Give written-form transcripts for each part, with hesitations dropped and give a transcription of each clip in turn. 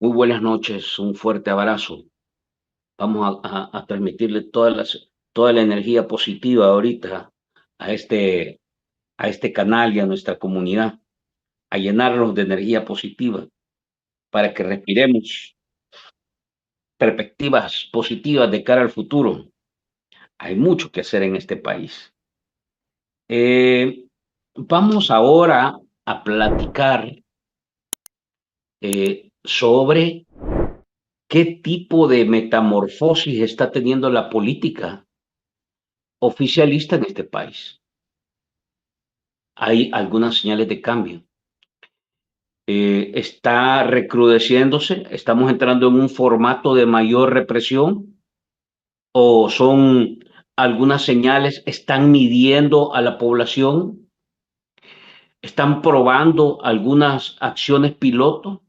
Muy buenas noches, un fuerte abrazo. Vamos a transmitirle toda la energía positiva ahorita a a este canal y a nuestra comunidad, a llenarlos de energía positiva para que respiremos perspectivas positivas de cara al futuro. Hay mucho que hacer en este país. Eh, Vamos ahora a platicar sobre qué tipo de metamorfosis está teniendo la política oficialista en este país. Hay algunas señales de cambio. Está recrudeciéndose, estamos entrando en un formato de mayor represión o son algunas señales, están midiendo a la población, están probando algunas acciones piloto.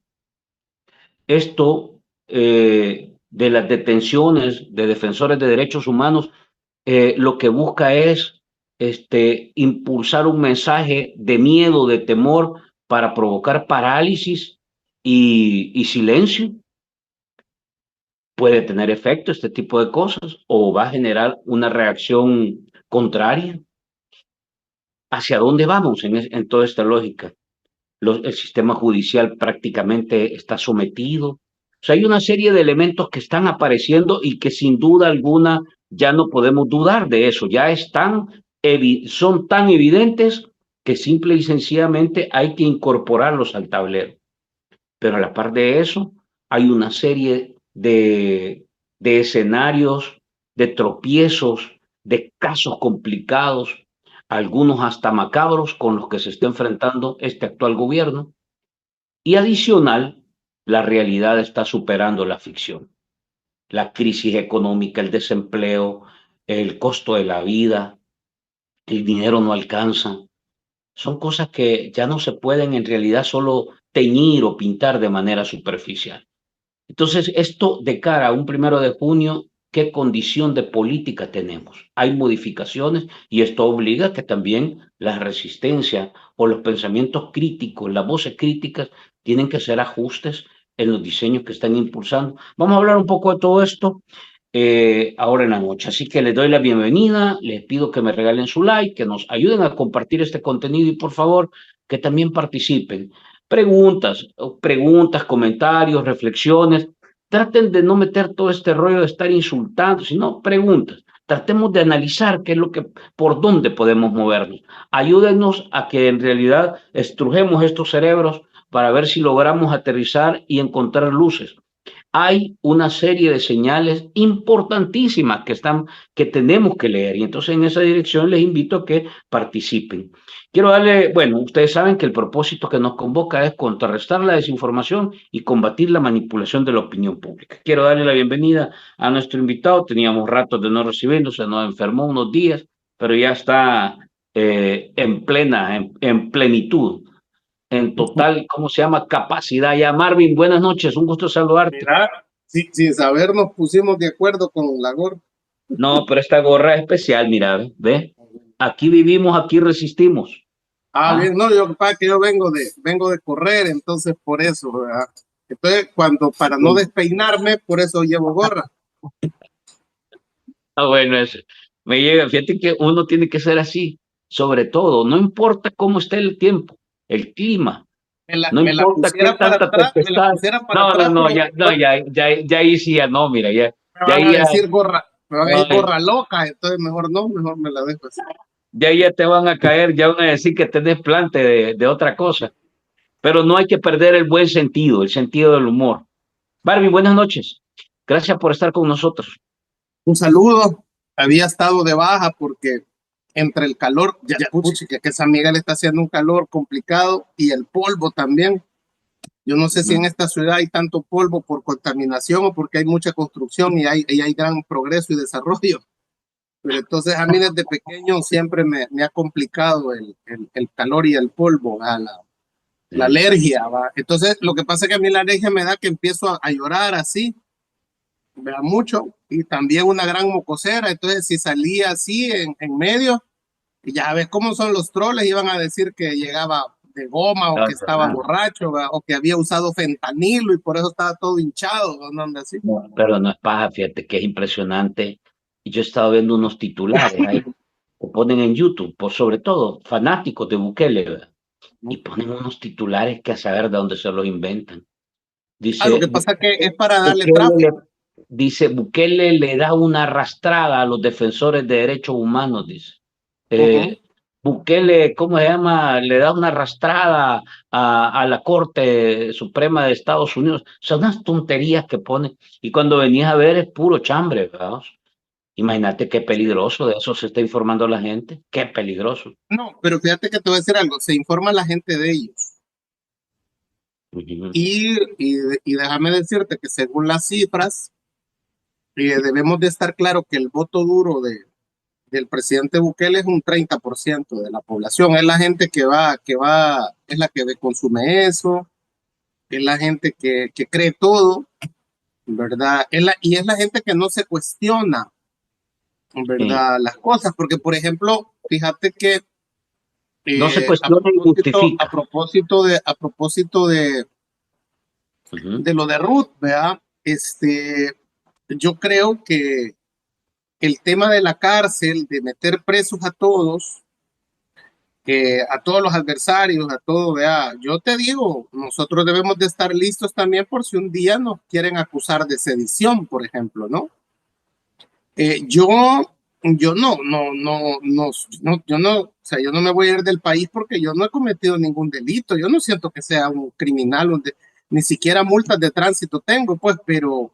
Esto de las detenciones de defensores de derechos humanos, lo que busca es impulsar un mensaje de miedo, de temor, para provocar parálisis y silencio. Puede tener efecto este tipo de cosas o va a generar una reacción contraria. ¿Hacia dónde vamos en toda esta lógica? El sistema judicial prácticamente está sometido. O sea, hay una serie de elementos que están apareciendo y que sin duda alguna ya no podemos dudar de eso. Ya son tan evidentes que simple y sencillamente hay que incorporarlos al tablero. Pero a la par de eso, hay una serie de escenarios, de tropiezos, de casos complicados, algunos hasta macabros con los que se está enfrentando este actual gobierno. Y adicional, la realidad está superando la ficción. La crisis económica, el desempleo, el costo de la vida, el dinero no alcanza. Son cosas que ya no se pueden en realidad solo teñir o pintar de manera superficial. Entonces, esto de cara a un 1 de junio, ¿qué condición de política tenemos? Hay modificaciones y esto obliga a que también la resistencia o los pensamientos críticos, las voces críticas, tienen que hacer ajustes en los diseños que están impulsando. Vamos a hablar un poco de todo esto ahora en la noche. Así que les doy la bienvenida, les pido que me regalen su like, que nos ayuden a compartir este contenido y por favor que también participen. Preguntas, comentarios, reflexiones. Traten de no meter todo este rollo de estar insultando, sino preguntas. Tratemos de analizar qué es por dónde podemos movernos. Ayúdennos a que en realidad estrujemos estos cerebros para ver si logramos aterrizar y encontrar luces. Hay una serie de señales importantísimas que tenemos que leer y entonces en esa dirección les invito a que participen. Quiero darle, bueno, ustedes saben que el propósito que nos convoca es contrarrestar la desinformación y combatir la manipulación de la opinión pública. Quiero darle la bienvenida a nuestro invitado. Teníamos ratos de no recibirlo, se nos enfermó unos días, pero ya está en plenitud, en total, ¿cómo se llama? Capacidad. Ya, Marvin, buenas noches, un gusto saludarte. Mira, sin saber nos pusimos de acuerdo con la gorra. No, pero esta gorra es especial, mira, ve. Aquí vivimos, aquí resistimos. ¿Ah? Bien, no, yo que yo vengo de correr, entonces por eso, ¿verdad? Entonces, para no despeinarme, por eso llevo gorra. Bueno, me llega, fíjate que uno tiene que ser así, sobre todo, no importa cómo esté el tiempo, el clima, no Me la importa qué pusiera para tanta atrás, me la tempestad. pusiera para No, no, atrás, no, pero ya, no, ya ahí sí, ya no, mira, me ya van ahí a ya, decir gorra, me van a decir ay, gorra loca, entonces mejor no, mejor me la dejo así. ya ahí ya te van a caer, ya van a decir que tenés plante de otra cosa. Pero no hay que perder el sentido del humor. Barbie, buenas noches. Gracias por estar con nosotros. Un saludo, había estado de baja porque entre el calor, que San Miguel está haciendo un calor complicado y el polvo también. Yo no sé si en esta ciudad hay tanto polvo por contaminación o porque hay mucha construcción y hay gran progreso y desarrollo. Pero entonces a mí desde pequeño siempre me ha complicado el calor y el polvo, la alergia. ¿Va? Entonces lo que pasa es que a mí la alergia me da que empiezo a llorar así, vea mucho, y también una gran mocosera. Entonces si salía así en medio, y ya ves cómo son los troles, iban a decir que llegaba de goma, o No, que estaba borracho, ¿verdad? O que había usado fentanilo y por eso estaba todo hinchado, ¿no? Anda así. no, pero no es paja, fíjate que es impresionante. Y yo he estado viendo unos titulares ahí que ponen en YouTube, por sobre todo fanáticos de Bukele, ¿verdad? Y ponen unos titulares que a saber de dónde se los inventan. Lo Dice, que pasa que es para darle Bukele le, tráfico. dice, Bukele le da una arrastrada a los defensores de derechos humanos, dice. Ujú. Eh, Bukele, ¿cómo se llama? Le da una arrastrada a la Corte Suprema de Estados Unidos. Son unas tonterías que pone. Y cuando venías a ver es puro chambre, ¿verdad? Imagínate qué Sí. peligroso, de eso se está informando la gente. Qué peligroso. No, pero fíjate que te voy a decir algo, se informa la gente de ellos. Ujú. Y déjame decirte que según las cifras, debemos de estar claro que el voto duro del presidente Bukele es un 30% de la población. Es la gente es la que consume eso, es la gente que cree todo, ¿verdad? Y es la gente que no se cuestiona, Sí. ¿verdad? Las cosas, porque por ejemplo, fíjate que No se a cuestiona y propósito, a justifica. propósito de, a propósito Ujú. de lo de Ruth, ¿verdad? Yo creo que el tema de la cárcel, de meter presos a todos los adversarios, a todo, vea, yo te digo, nosotros debemos de estar listos también por si un día nos quieren acusar de sedición, por ejemplo, ¿no? Eh, yo, yo o sea, yo no me voy a ir del país porque yo no he cometido ningún delito, yo no siento que sea un criminal, ni siquiera multas de tránsito tengo, pues, pero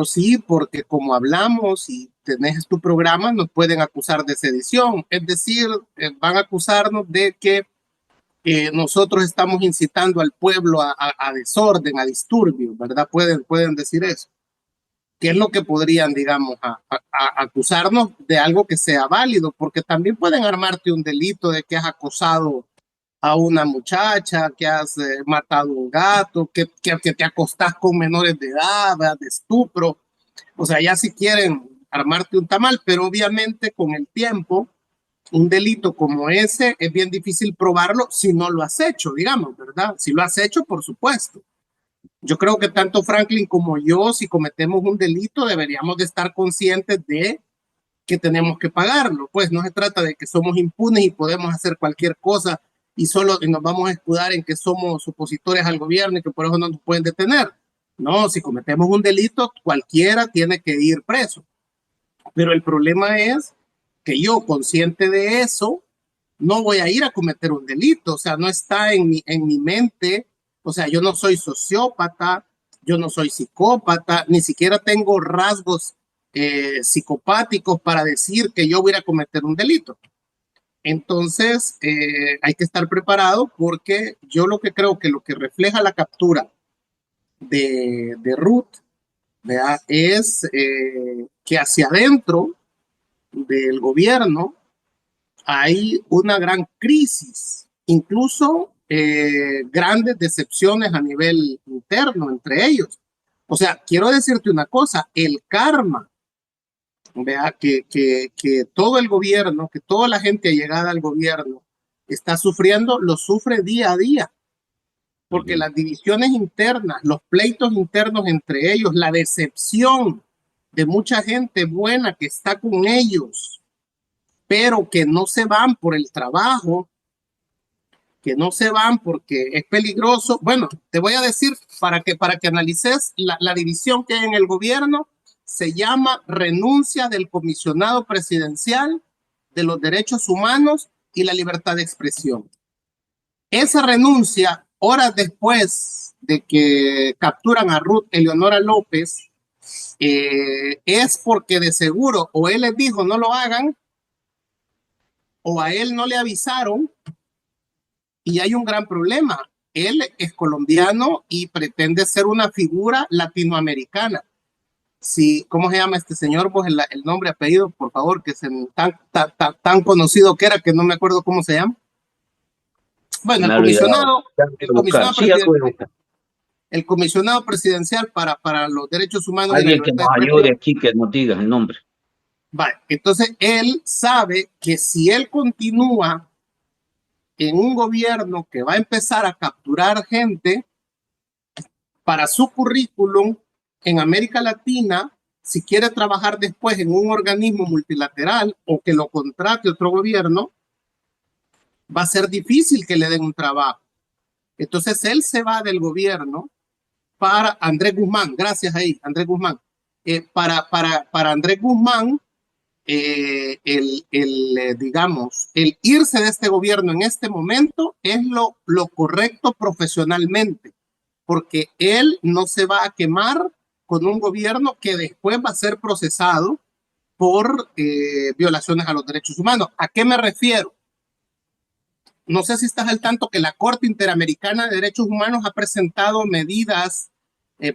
sí, porque como hablamos y tenés tu programa, nos pueden acusar de sedición, es decir, van a acusarnos de que nosotros estamos incitando al pueblo a desorden, a disturbios, ¿verdad? Pueden decir eso. ¿Qué es lo que podrían, digamos, acusarnos de algo que sea válido? Porque también pueden armarte un delito de que has acosado a una muchacha, que has matado a un gato, que te acostás con menores de edad, ¿verdad? De estupro. O sea, ya si quieren armarte un tamal, pero obviamente con el tiempo, un delito como ese es bien difícil probarlo si no lo has hecho, digamos, ¿verdad? Si lo has hecho, por supuesto. Yo creo que tanto Franklin como yo, si cometemos un delito, deberíamos de estar conscientes de que tenemos que pagarlo. Pues no se trata de que somos impunes y podemos hacer cualquier cosa y solo nos vamos a escudar en que somos opositores al gobierno y que por eso no nos pueden detener. No, si cometemos un delito, cualquiera tiene que ir preso. Pero el problema es que yo, consciente de eso, no voy a ir a cometer un delito. O sea, no está en mi mente. O sea, yo no soy sociópata, yo no soy psicópata, ni siquiera tengo rasgos psicopáticos para decir que yo voy a ir a cometer un delito. Entonces, hay que estar preparado porque yo lo que creo que lo que refleja la captura de Ruth, ¿verdad? Es que hacia adentro del gobierno hay una gran crisis, incluso grandes decepciones a nivel interno entre ellos. O sea, quiero decirte una cosa, el karma, vea, que todo el gobierno, que toda la gente allegada al gobierno está sufriendo, lo sufre día a día, porque Ujú. las divisiones internas, los pleitos internos entre ellos, la decepción de mucha gente buena que está con ellos, pero que no se van por el trabajo, que no se van porque es peligroso. Bueno, te voy a decir para que analices la división que hay en el gobierno, se llama renuncia del comisionado presidencial de los derechos humanos y la libertad de expresión. Esa renuncia, horas después de que capturan a Ruth Eleonora López, es porque de seguro o él les dijo no lo hagan o a él no le avisaron. Y hay un gran problema. Él es colombiano y pretende ser una figura latinoamericana. Sí, ¿cómo se llama este señor? Pues el nombre, apellido, por favor, que es tan conocido que era que no me acuerdo cómo se llama. Bueno, Me ha olvidado. Ya voy a buscar. Sí, ya voy a buscar. el comisionado presidencial para los derechos humanos y la Alguien que libertad de nos ayude expresión. aquí, que nos diga el nombre. Vale, entonces él sabe que si él continúa en un gobierno que va a empezar a capturar gente para su currículum en América Latina, si quiere trabajar después en un organismo multilateral o que lo contrate otro gobierno, va a ser difícil que le den un trabajo. Entonces él se va del gobierno para Andrés Guzmán, gracias ahí, Andrés Guzmán. Para Andrés Guzmán, digamos, el irse de este gobierno en este momento es lo correcto profesionalmente, porque él no se va a quemar con un gobierno que después va a ser procesado por violaciones a los derechos humanos. ¿A qué me refiero? No sé si estás al tanto que la Corte Interamericana de Derechos Humanos ha presentado medidas,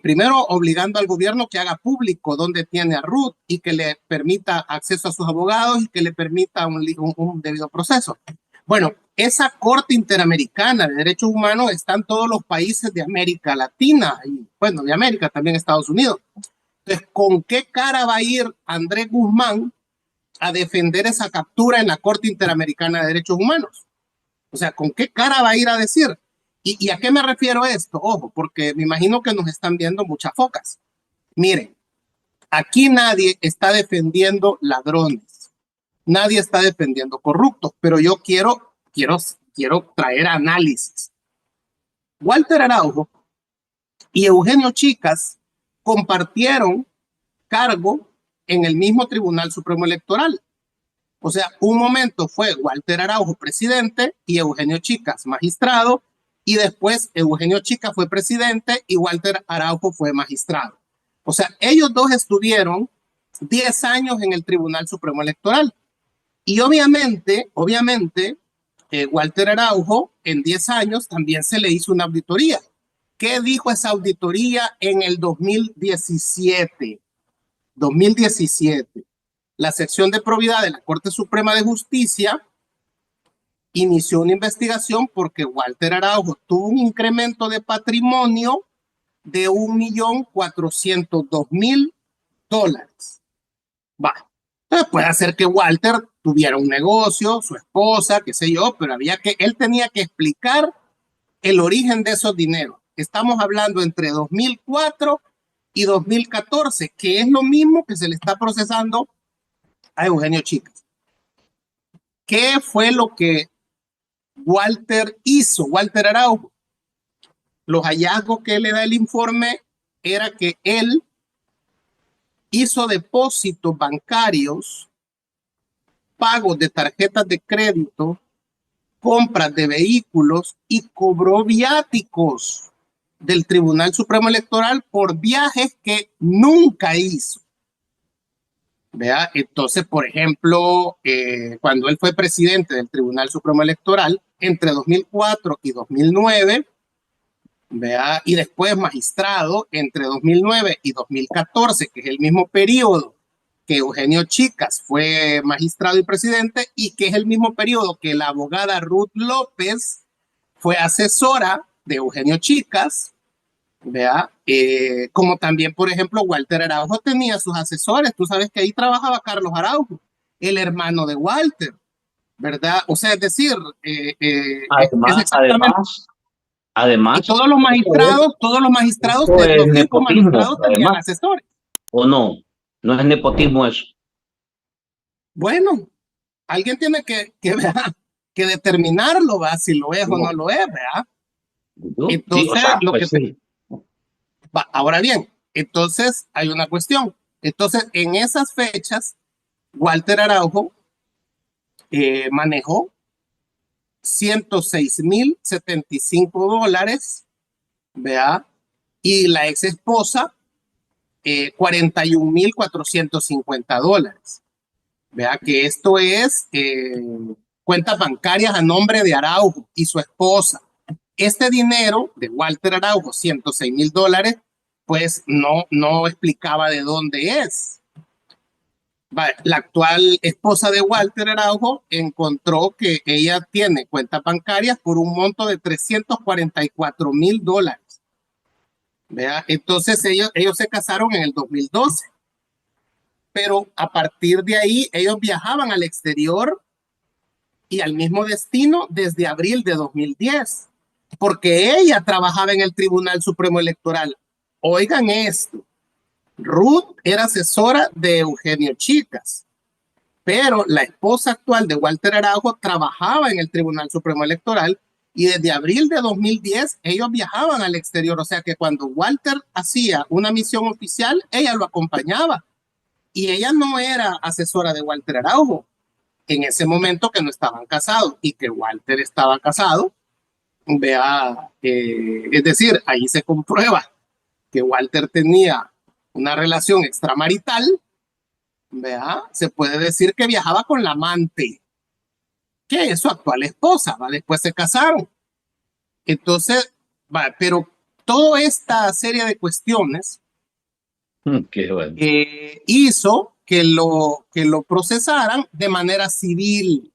primero obligando al gobierno que haga público dónde tiene a Ruth y que le permita acceso a sus abogados y que le permita un debido proceso. Bueno, esa Corte Interamericana de Derechos Humanos está en todos los países de América Latina y, bueno, de América, también Estados Unidos. Entonces, ¿con qué cara va a ir Andrés Guzmán a defender esa captura en la Corte Interamericana de Derechos Humanos? O sea, ¿con qué cara va a ir a decir? ¿Y a qué me refiero esto? Ojo, porque me imagino que nos están viendo muchas focas. Miren, aquí nadie está defendiendo ladrones, nadie está defendiendo corruptos, pero yo quiero traer análisis. Walter Araujo y Eugenio Chicas compartieron cargo en el mismo Tribunal Supremo Electoral. O sea, un momento fue Walter Araujo presidente y Eugenio Chicas magistrado, y después Eugenio Chicas fue presidente y Walter Araujo fue magistrado. O sea, ellos dos estuvieron 10 años en el Tribunal Supremo Electoral. Y obviamente, Walter Araujo en 10 años también se le hizo una auditoría. ¿Qué dijo esa auditoría en el 2017? 2017. La sección de probidad de la Corte Suprema de Justicia inició una investigación porque Walter Araujo tuvo un incremento de patrimonio de $1.402.000. Va. Entonces puede ser que Walter tuviera un negocio, su esposa, qué sé yo, pero él tenía que explicar el origen de esos dineros. Estamos hablando entre 2004 y 2014, que es lo mismo que se le está procesando a Eugenio Chicas. ¿Qué fue lo que Walter hizo, Walter Araujo? Los hallazgos que le da el informe era que él hizo depósitos bancarios, pagos de tarjetas de crédito, compras de vehículos y cobró viáticos del Tribunal Supremo Electoral por viajes que nunca hizo. ¿Vea? Entonces, por ejemplo, cuando él fue presidente del Tribunal Supremo Electoral, entre 2004 y 2009, ¿vea? Y después magistrado entre 2009 y 2014, que es el mismo periodo que Eugenio Chicas fue magistrado y presidente, y que es el mismo periodo que la abogada Ruth López fue asesora de Eugenio Chicas, ¿vea? Como también, por ejemplo, Walter Araujo tenía sus asesores. Tú sabes que ahí trabajaba Carlos Araujo, el hermano de Walter, ¿verdad? O sea, es decir, es exactamente. Además, Y todos los magistrados es los 5 nepotismo, magistrados tenían asesores. ¿O no? ¿No es nepotismo eso? Bueno, alguien tiene que determinarlo, ¿va? Si lo es o no lo es, ¿verdad? Entonces, sí, o sea, pues sí. Ahora bien, entonces hay una cuestión. Entonces, en esas fechas, Walter Araujo manejó $106.075, ¿vea? Y la ex esposa, $41.450. Vea que esto es cuentas bancarias a nombre de Araujo y su esposa. Este dinero de Walter Araujo, $106.000, pues no explicaba de dónde es. La actual esposa de Walter Araujo encontró que ella tiene cuentas bancarias por un monto de $344.000. ¿Vea? Entonces ellos se casaron en el 2012. Pero a partir de ahí ellos viajaban al exterior y al mismo destino desde abril de 2010, porque ella trabajaba en el Tribunal Supremo Electoral. Oigan esto, Ruth era asesora de Eugenio Chicas, pero la esposa actual de Walter Araujo trabajaba en el Tribunal Supremo Electoral y desde abril de 2010 ellos viajaban al exterior, o sea que cuando Walter hacía una misión oficial, ella lo acompañaba y ella no era asesora de Walter Araujo en ese momento que no estaban casados y que Walter estaba casado. Vea, es decir, ahí se comprueba que Walter tenía una relación extramarital. Vea, se puede decir que viajaba con la amante, que es su actual esposa, ¿va? Después se casaron. Entonces, va, pero toda esta serie de cuestiones Qué bueno. hizo que lo procesaran de manera civil.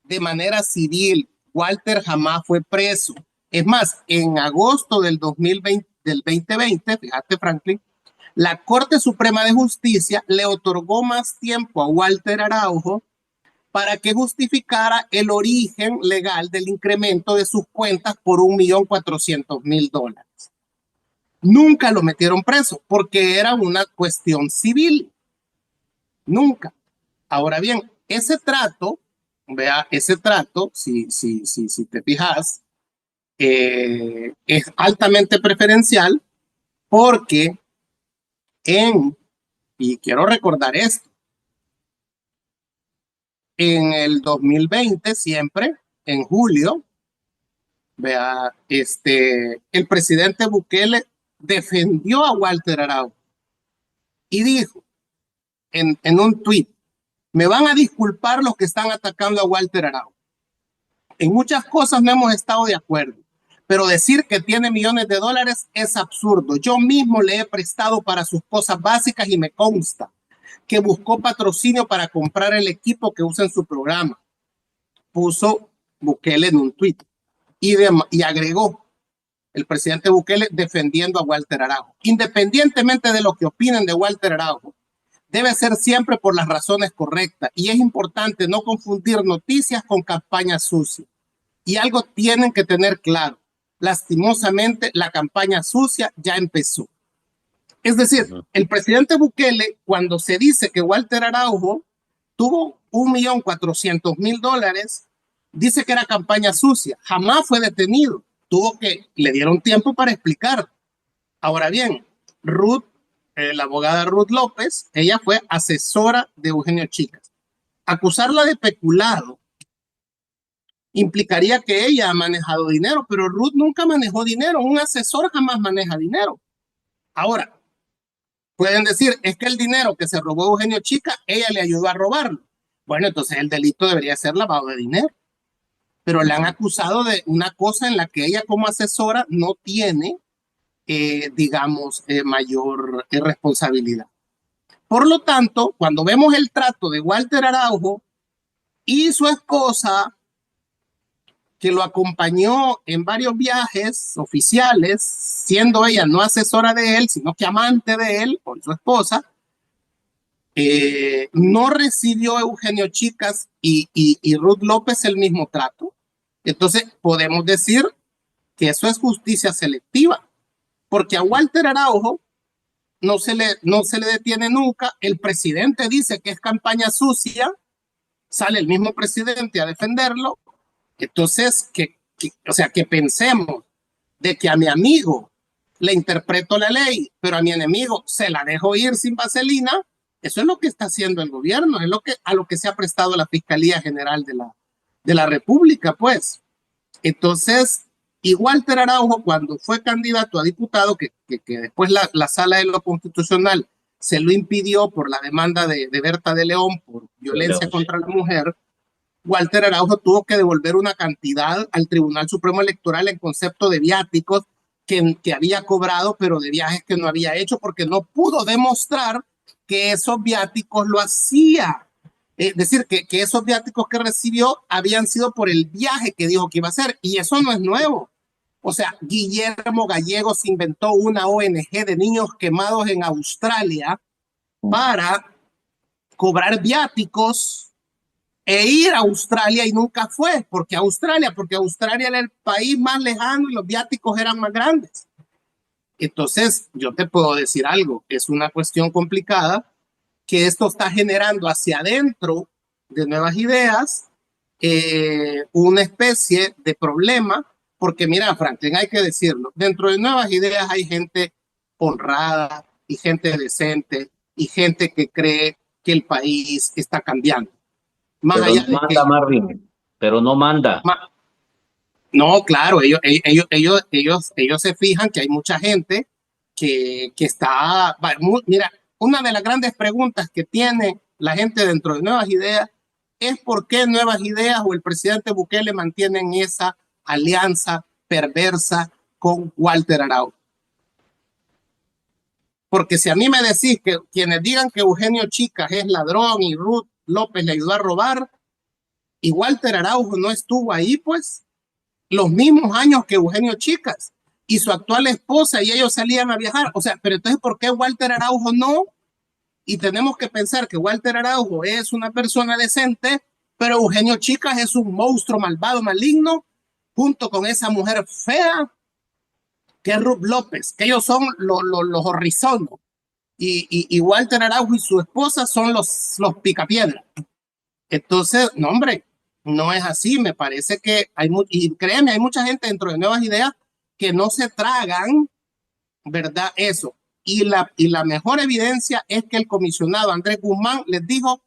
De manera civil. Walter jamás fue preso. Es más, en agosto del 2020, fíjate, Franklin, la Corte Suprema de Justicia le otorgó más tiempo a Walter Araujo para que justificara el origen legal del incremento de sus cuentas por $1.400.000. Nunca lo metieron preso porque era una cuestión civil. Nunca. Ahora bien, ese trato, vea, ese trato, si te fijas, es altamente preferencial porque y quiero recordar esto, en el 2020 siempre, en julio, vea, el presidente Bukele defendió a Walter Araujo y dijo en un tuit, me van a disculpar los que están atacando a Walter Araujo. En muchas cosas no hemos estado de acuerdo, pero decir que tiene millones de dólares es absurdo. Yo mismo le he prestado para sus cosas básicas y me consta que buscó patrocinio para comprar el equipo que usa en su programa. Puso Bukele en un tuit y agregó el presidente Bukele defendiendo a Walter Araujo. Independientemente de lo que opinen de Walter Araujo, debe ser siempre por las razones correctas y es importante no confundir noticias con campañas sucias. Y algo tienen que tener claro, lastimosamente la campaña sucia ya empezó. Es decir, el presidente Bukele, cuando se dice que Walter Araujo tuvo $1.400.000, dice que era campaña sucia, jamás fue detenido, le dieron tiempo para explicar. Ahora bien, Ruth, la abogada Ruth López, ella fue asesora de Eugenio Chicas. Acusarla de peculado implicaría que ella ha manejado dinero, pero Ruth nunca manejó dinero, un asesor jamás maneja dinero. Ahora, pueden decir, es que el dinero que se robó Eugenio Chica, ella le ayudó a robarlo. Bueno, entonces el delito debería ser lavado de dinero. Pero le han acusado de una cosa en la que ella como asesora no tiene, digamos, mayor responsabilidad. Por lo tanto, cuando vemos el trato de Walter Araujo y su esposa, que lo acompañó en varios viajes oficiales, siendo ella no asesora de él, sino que amante de él, con su esposa, no recibió Eugenio Chicas y Ruth López el mismo trato. Entonces, podemos decir que eso es justicia selectiva, porque a Walter Araujo no se le detiene nunca. El presidente dice que es campaña sucia, sale el mismo presidente a defenderlo. Entonces, o sea, que pensemos de que a mi amigo le interpreto la ley, pero a mi enemigo se la dejo ir sin vaselina, eso es lo que está haciendo el gobierno, es a lo que se ha prestado la Fiscalía General de la República, pues. Entonces, y Walter Araujo, cuando fue candidato a diputado, que después la Sala de lo Constitucional se lo impidió por la demanda de Berta de León por violencia contra la mujer, Walter Araujo tuvo que devolver una cantidad al Tribunal Supremo Electoral en concepto de viáticos que había cobrado, pero de viajes que no había hecho, porque no pudo demostrar que esos viáticos lo hacía. Es decir, que esos viáticos que recibió habían sido por el viaje que dijo que iba a hacer, y eso no es nuevo. O sea, Guillermo Gallegos inventó una ONG de niños quemados en Australia para cobrar viáticos e ir a Australia y nunca fue. ¿Por qué Australia? Porque Australia era el país más lejano y los viáticos eran más grandes. Entonces, yo te puedo decir algo, es una cuestión complicada que esto está generando hacia adentro de Nuevas Ideas una especie de problema, porque mira, Franklin, hay que decirlo, dentro de Nuevas Ideas hay gente honrada y gente decente y gente que cree que el país está cambiando. Más Pero allá no de que... manda, Marvin, pero no manda. No, claro, ellos se fijan que hay mucha gente que está... Mira, una de las grandes preguntas que tiene la gente dentro de Nuevas Ideas es por qué Nuevas Ideas o el presidente Bukele mantienen esa alianza perversa con Walter Araujo. Porque si a mí me decís que quienes digan que Eugenio Chicas es ladrón y Ruth López le ayudó a robar y Walter Araujo no estuvo ahí, pues los mismos años que Eugenio Chicas y su actual esposa y ellos salían a viajar. O sea, pero entonces, ¿por qué Walter Araujo no? Y tenemos que pensar que Walter Araujo es una persona decente, pero Eugenio Chicas es un monstruo malvado, maligno, junto con esa mujer fea que es Ruth López, que ellos son los horrizonos. Y Walter Araujo y su esposa son los picapiedras. Entonces, no, hombre, no es así. Me parece que y créeme, hay mucha gente dentro de Nuevas Ideas que no se tragan, ¿verdad? Eso. Y la mejor evidencia es que el comisionado Andrés Guzmán les dijo,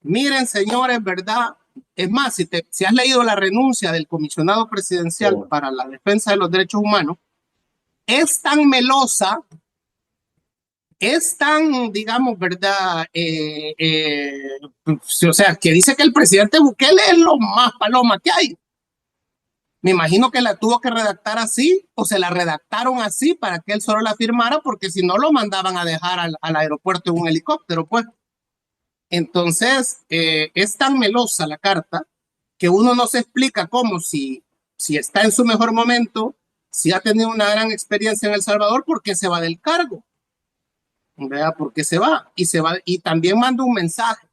miren, señores, ¿verdad? Es más, si has leído la renuncia del comisionado presidencial para la defensa de los derechos humanos, es tan melosa, es tan, digamos, ¿verdad? O sea, que dice que el presidente Bukele es lo más paloma que hay. Me imagino que la tuvo que redactar así o se la redactaron así para que él solo la firmara, porque si no lo mandaban a dejar al aeropuerto en un helicóptero, pues. Entonces, es tan melosa la carta que uno no se explica cómo si está en su mejor momento, si ha tenido una gran experiencia en El Salvador, ¿por qué se va del cargo? Vea, porque se va y también manda un mensaje.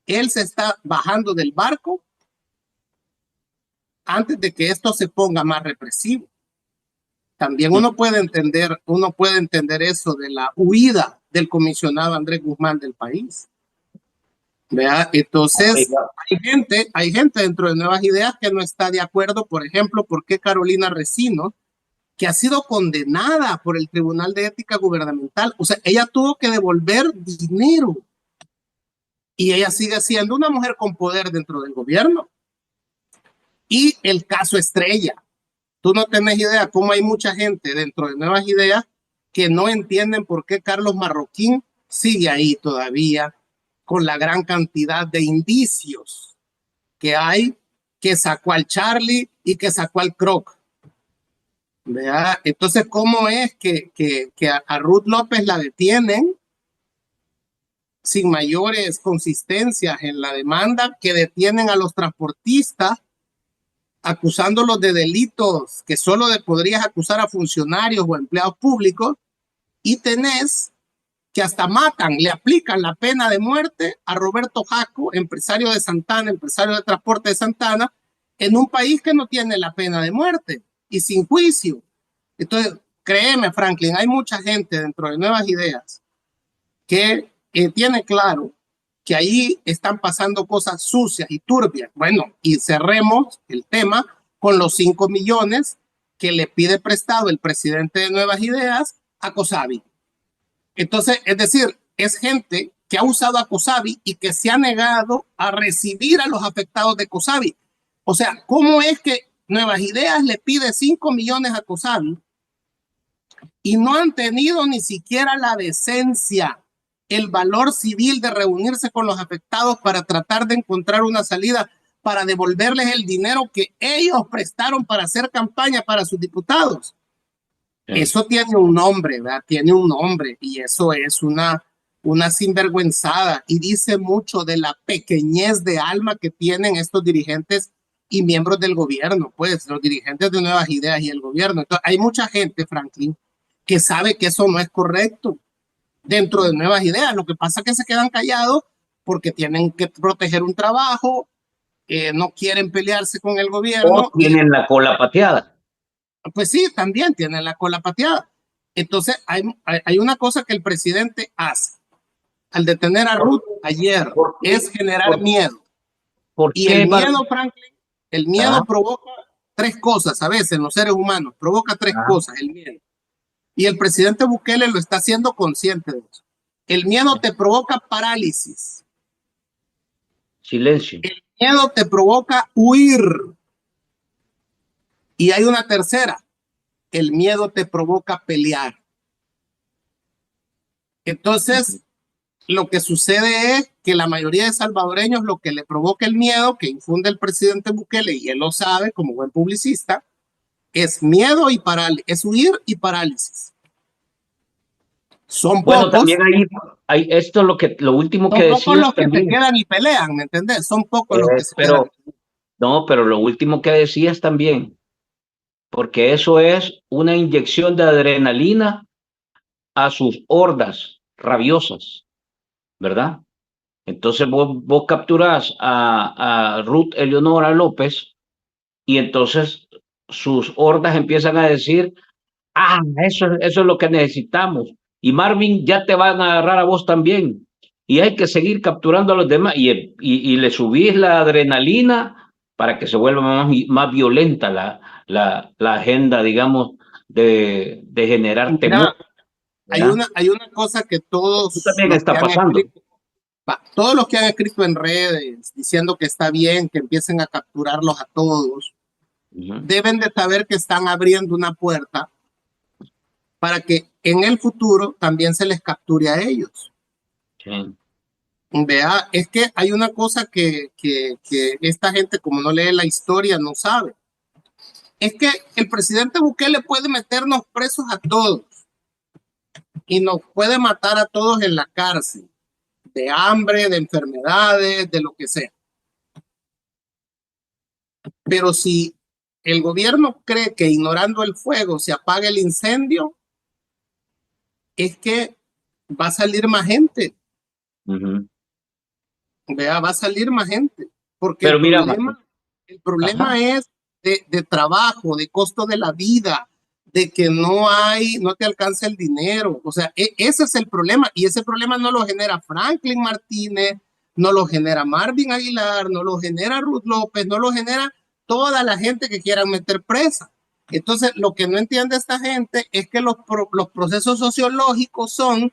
Él se está bajando del barco antes de que esto se ponga más represivo. También uno puede entender eso de la huida del comisionado Andrés Guzmán del país. ¿Vea? Entonces, hay gente dentro de Nuevas Ideas que no está de acuerdo, por ejemplo, por qué Carolina Resino, que ha sido condenada por el Tribunal de Ética Gubernamental, o sea, ella tuvo que devolver dinero y ella sigue siendo una mujer con poder dentro del gobierno. Y el caso Estrella, tú no tenés idea cómo hay mucha gente dentro de Nuevas Ideas que no entienden por qué Carlos Marroquín sigue ahí todavía con la gran cantidad de indicios que hay, que sacó al Charlie y que sacó al Croc. ¿Vea? Entonces, ¿cómo es que a Ruth López la detienen sin mayores consistencias en la demanda, que detienen a los transportistas acusándolos de delitos que solo podrías acusar a funcionarios o empleados públicos, y tenés que hasta matan, le aplican la pena de muerte a Roberto Jaco, empresario de Santana, empresario de transporte de Santana, en un país que no tiene la pena de muerte y sin juicio? Entonces, créeme, Franklin, hay mucha gente dentro de Nuevas Ideas que tiene claro que ahí están pasando cosas sucias y turbias. Bueno, y cerremos el tema con los 5 millones que le pide prestado el presidente de Nuevas Ideas a COSABI. Entonces, es decir, es gente que ha usado a COSABI y que se ha negado a recibir a los afectados de COSABI. O sea, ¿cómo es que Nuevas Ideas le pide 5 millones a COSABI y no han tenido ni siquiera la decencia, el valor civil de reunirse con los afectados para tratar de encontrar una salida para devolverles el dinero que ellos prestaron para hacer campaña para sus diputados? Eso tiene un nombre, ¿verdad? Tiene un nombre, y eso es una sinvergüenzada, y dice mucho de la pequeñez de alma que tienen estos dirigentes y miembros del gobierno, pues los dirigentes de Nuevas Ideas y el gobierno. Entonces, hay mucha gente, Franklin, que sabe que eso no es correcto dentro de Nuevas Ideas. Lo que pasa es que se quedan callados porque tienen que proteger un trabajo, no quieren pelearse con el O gobierno. tienen la cola pateada. Pues sí, también tienen la cola pateada. Entonces, hay una cosa que el presidente hace al detener a Ruth ayer, ¿Por qué? es generar miedo. ¿Por Y el qué, miedo, Franklin, el Ah, miedo provoca tres cosas a veces en los seres humanos, provoca tres ah, cosas, el miedo. Y el presidente Bukele lo está haciendo consciente de eso. El miedo te provoca parálisis. silencio. El miedo te provoca huir. Y hay una tercera, el miedo te provoca pelear. Entonces, lo que sucede es que la mayoría de salvadoreños lo que le provoca el miedo que infunde el presidente Bukele, y él lo sabe como buen publicista, es miedo y parálisis, es huir y parálisis. Son Bueno, también pocos, esto es lo último que son pocos decías los que se también, quedan y pelean, ¿me entendés? Son pocos los que se quedan. pero no, pero lo último que decías también, porque eso es una inyección de adrenalina a sus hordas rabiosas, ¿verdad? Entonces vos capturás a Ruth Eleonora López y entonces sus hordas empiezan a decir, eso es lo que necesitamos. Y Marvin, ya te van a agarrar a vos también. Y hay que seguir capturando a los demás y le subís la adrenalina para que se vuelva más violenta la agenda, digamos, de generar temor, Mira, ¿verdad? hay una cosa que Eso también está pasando. todos los que han escrito en redes diciendo que está bien que empiecen a capturarlos a todos, Ujú. deben de saber que están abriendo una puerta para que en el futuro también se les capture a ellos. Sí. Vea, es que hay una cosa que esta gente, como no lee la historia, no sabe. Es que el presidente Bukele puede meternos presos a todos y nos puede matar a todos en la cárcel, de hambre, de enfermedades, de lo que sea. Pero si el gobierno cree que ignorando el fuego se apaga el incendio, es que va a salir más gente. Ujú. Vea, va a salir más gente. Porque Pero mira, Marco, el ajá. problema es de trabajo, de costo de la vida, de que no te alcanza el dinero. O sea, ese es el problema. Y ese problema no lo genera Franklin Martínez, no lo genera Marvin Aguilar, no lo genera Ruth López, no lo genera toda la gente que quieran meter presa. Entonces, lo que no entiende esta gente es que los procesos sociológicos son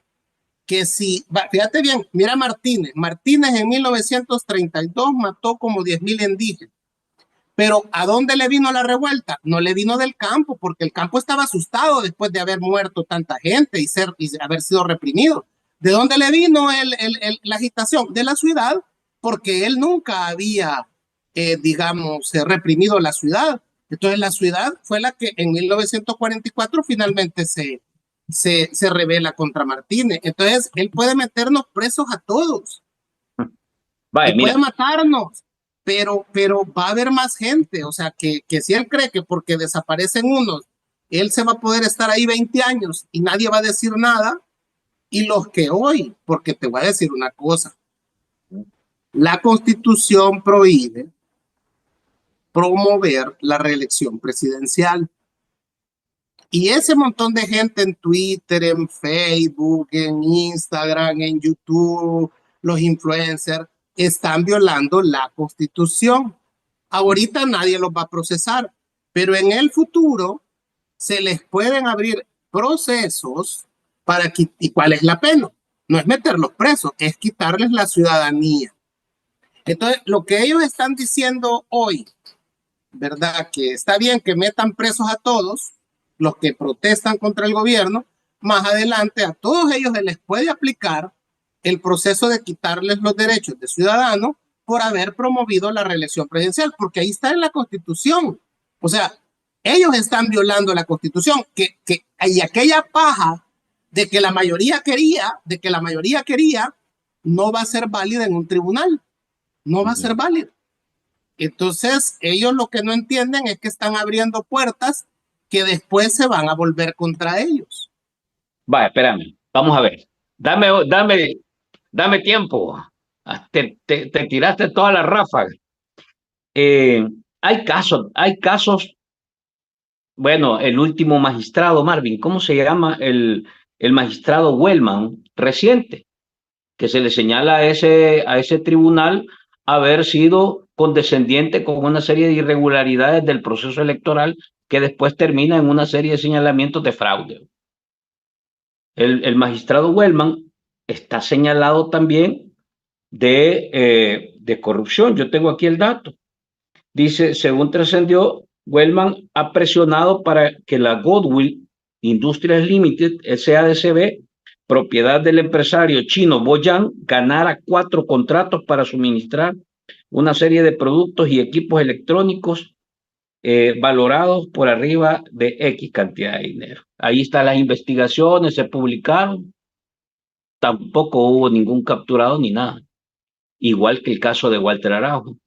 que si, fíjate bien, mira Martínez en 1932 mató como 10,000 indígenas. Pero ¿a dónde le vino la revuelta? No le vino del campo, porque el campo estaba asustado después de haber muerto tanta gente y haber sido reprimido. ¿De dónde le vino la agitación? De la ciudad, porque él nunca había, digamos, reprimido la ciudad. Entonces la ciudad fue la que en 1944 finalmente se revela contra Martínez. Entonces él puede meternos presos a todos y Vaya, puede mira, matarnos, pero va a haber más gente. O sea, que si él cree que porque desaparecen unos, él se va a poder estar ahí 20 años y nadie va a decir nada, y los que hoy, porque te voy a decir una cosa, la Constitución prohíbe promover la reelección presidencial. Y ese montón de gente en Twitter, en Facebook, en Instagram, en YouTube, los influencers, están violando la Constitución. Ahorita nadie los va a procesar, pero en el futuro se les pueden abrir procesos para que, ¿y cuál es la pena? No es meterlos presos, es quitarles la ciudadanía. Entonces, lo que ellos están diciendo hoy, ¿verdad? Que está bien que metan presos a todos los que protestan contra el gobierno, más adelante a todos ellos se les puede aplicar el proceso de quitarles los derechos de ciudadano por haber promovido la reelección presidencial, porque ahí está en la Constitución. O sea, ellos están violando la Constitución, y aquella paja de que la mayoría quería, no va a ser válida en un tribunal, no va a ser ujú. válida. Entonces, ellos lo que no entienden es que están abriendo puertas que después se van a volver contra ellos. Vaya, espérame, vamos a ver. Dame tiempo. Te tiraste toda la ráfaga. Eh, hay casos, bueno, el último magistrado, Marvin, ¿cómo se llama? El magistrado Wellman, reciente, que se le señala a ese tribunal haber sido condescendiente con una serie de irregularidades del proceso electoral que después termina en una serie de señalamientos de fraude. El magistrado Wellman está señalado también de corrupción. Yo tengo aquí el dato. Dice, según trascendió, Wellman ha presionado para que la Goodwill Industries Limited, SADCB, propiedad del empresario chino Boyan, ganara 4 contratos para suministrar una serie de productos y equipos electrónicos valorados por arriba de X cantidad de dinero. Ahí están las investigaciones, se publicaron, tampoco hubo ningún capturado ni nada, igual que el caso de Walter Araujo.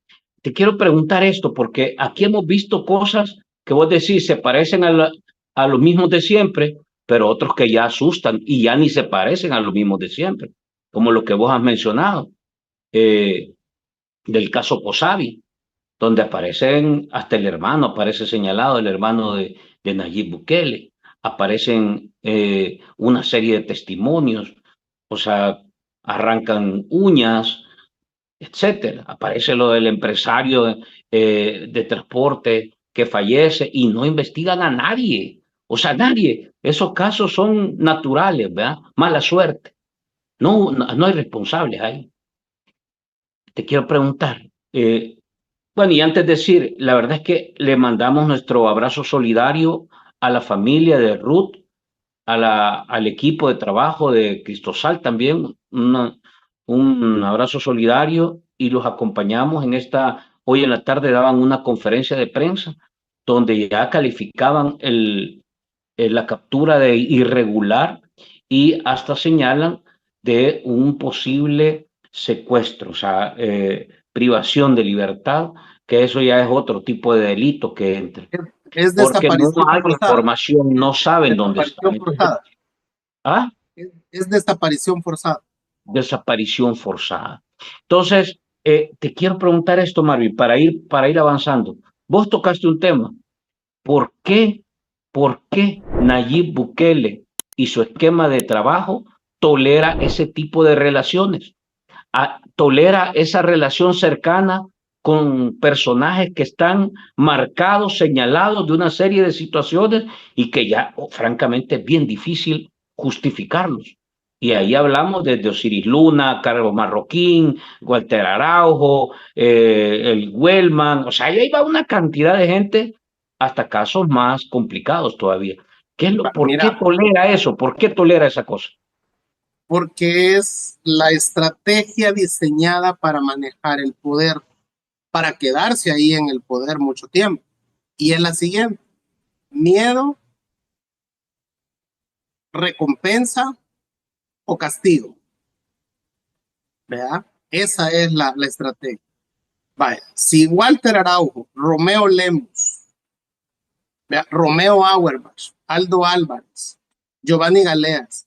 Te quiero preguntar esto porque aquí hemos visto cosas que vos decís se parecen a los mismos de siempre, pero otros que ya asustan y ya ni se parecen a los mismos de siempre, como lo que vos has mencionado, eh, del caso Posavi, donde aparecen, hasta el hermano aparece señalado, el hermano de Nayib Bukele, aparecen una serie de testimonios, o sea, arrancan uñas, etcétera. Aparece lo del empresario de transporte que fallece y no investigan a nadie. O sea, nadie. Esos casos son naturales, ¿verdad? Mala suerte. No hay responsables ahí. Te quiero preguntar. Bueno, y antes de decir, la verdad es que le mandamos nuestro abrazo solidario a la familia de Ruth, al equipo de trabajo de Cristosal también, un abrazo solidario y los acompañamos en hoy en la tarde daban una conferencia de prensa donde ya calificaban la captura de irregular y hasta señalan de un posible secuestro, o sea, privación de libertad, que eso ya es otro tipo de delito que entra, Es porque no desaparición hay forzada. información, no saben dónde Desaparición están. Entonces, forzada. ¿ah? Es desaparición forzada. Desaparición forzada. Entonces, te quiero preguntar esto, Marvin, para ir avanzando. Vos tocaste un tema. ¿Por qué, por qué Nayib Bukele y su esquema de trabajo tolera ese tipo de relaciones? Tolera esa relación cercana con personajes que están marcados, señalados de una serie de situaciones y que ya, francamente, es bien difícil justificarlos. Y ahí hablamos desde Osiris Luna, Carlos Marroquín, Walter Araujo, el Wellman, o sea, ahí va una cantidad de gente hasta casos más complicados todavía. ¿Por qué Mira, tolera eso? ¿Por qué tolera esa cosa? porque es la estrategia diseñada para manejar el poder, para quedarse ahí en el poder mucho tiempo. Y es la siguiente: miedo, recompensa o castigo. ¿Verdad? Esa es la estrategia. Vaya, si Walter Araujo, Romeo Lemus, ¿verdad? Romeo Auerbach, Aldo Álvarez, Giovanni Galeas,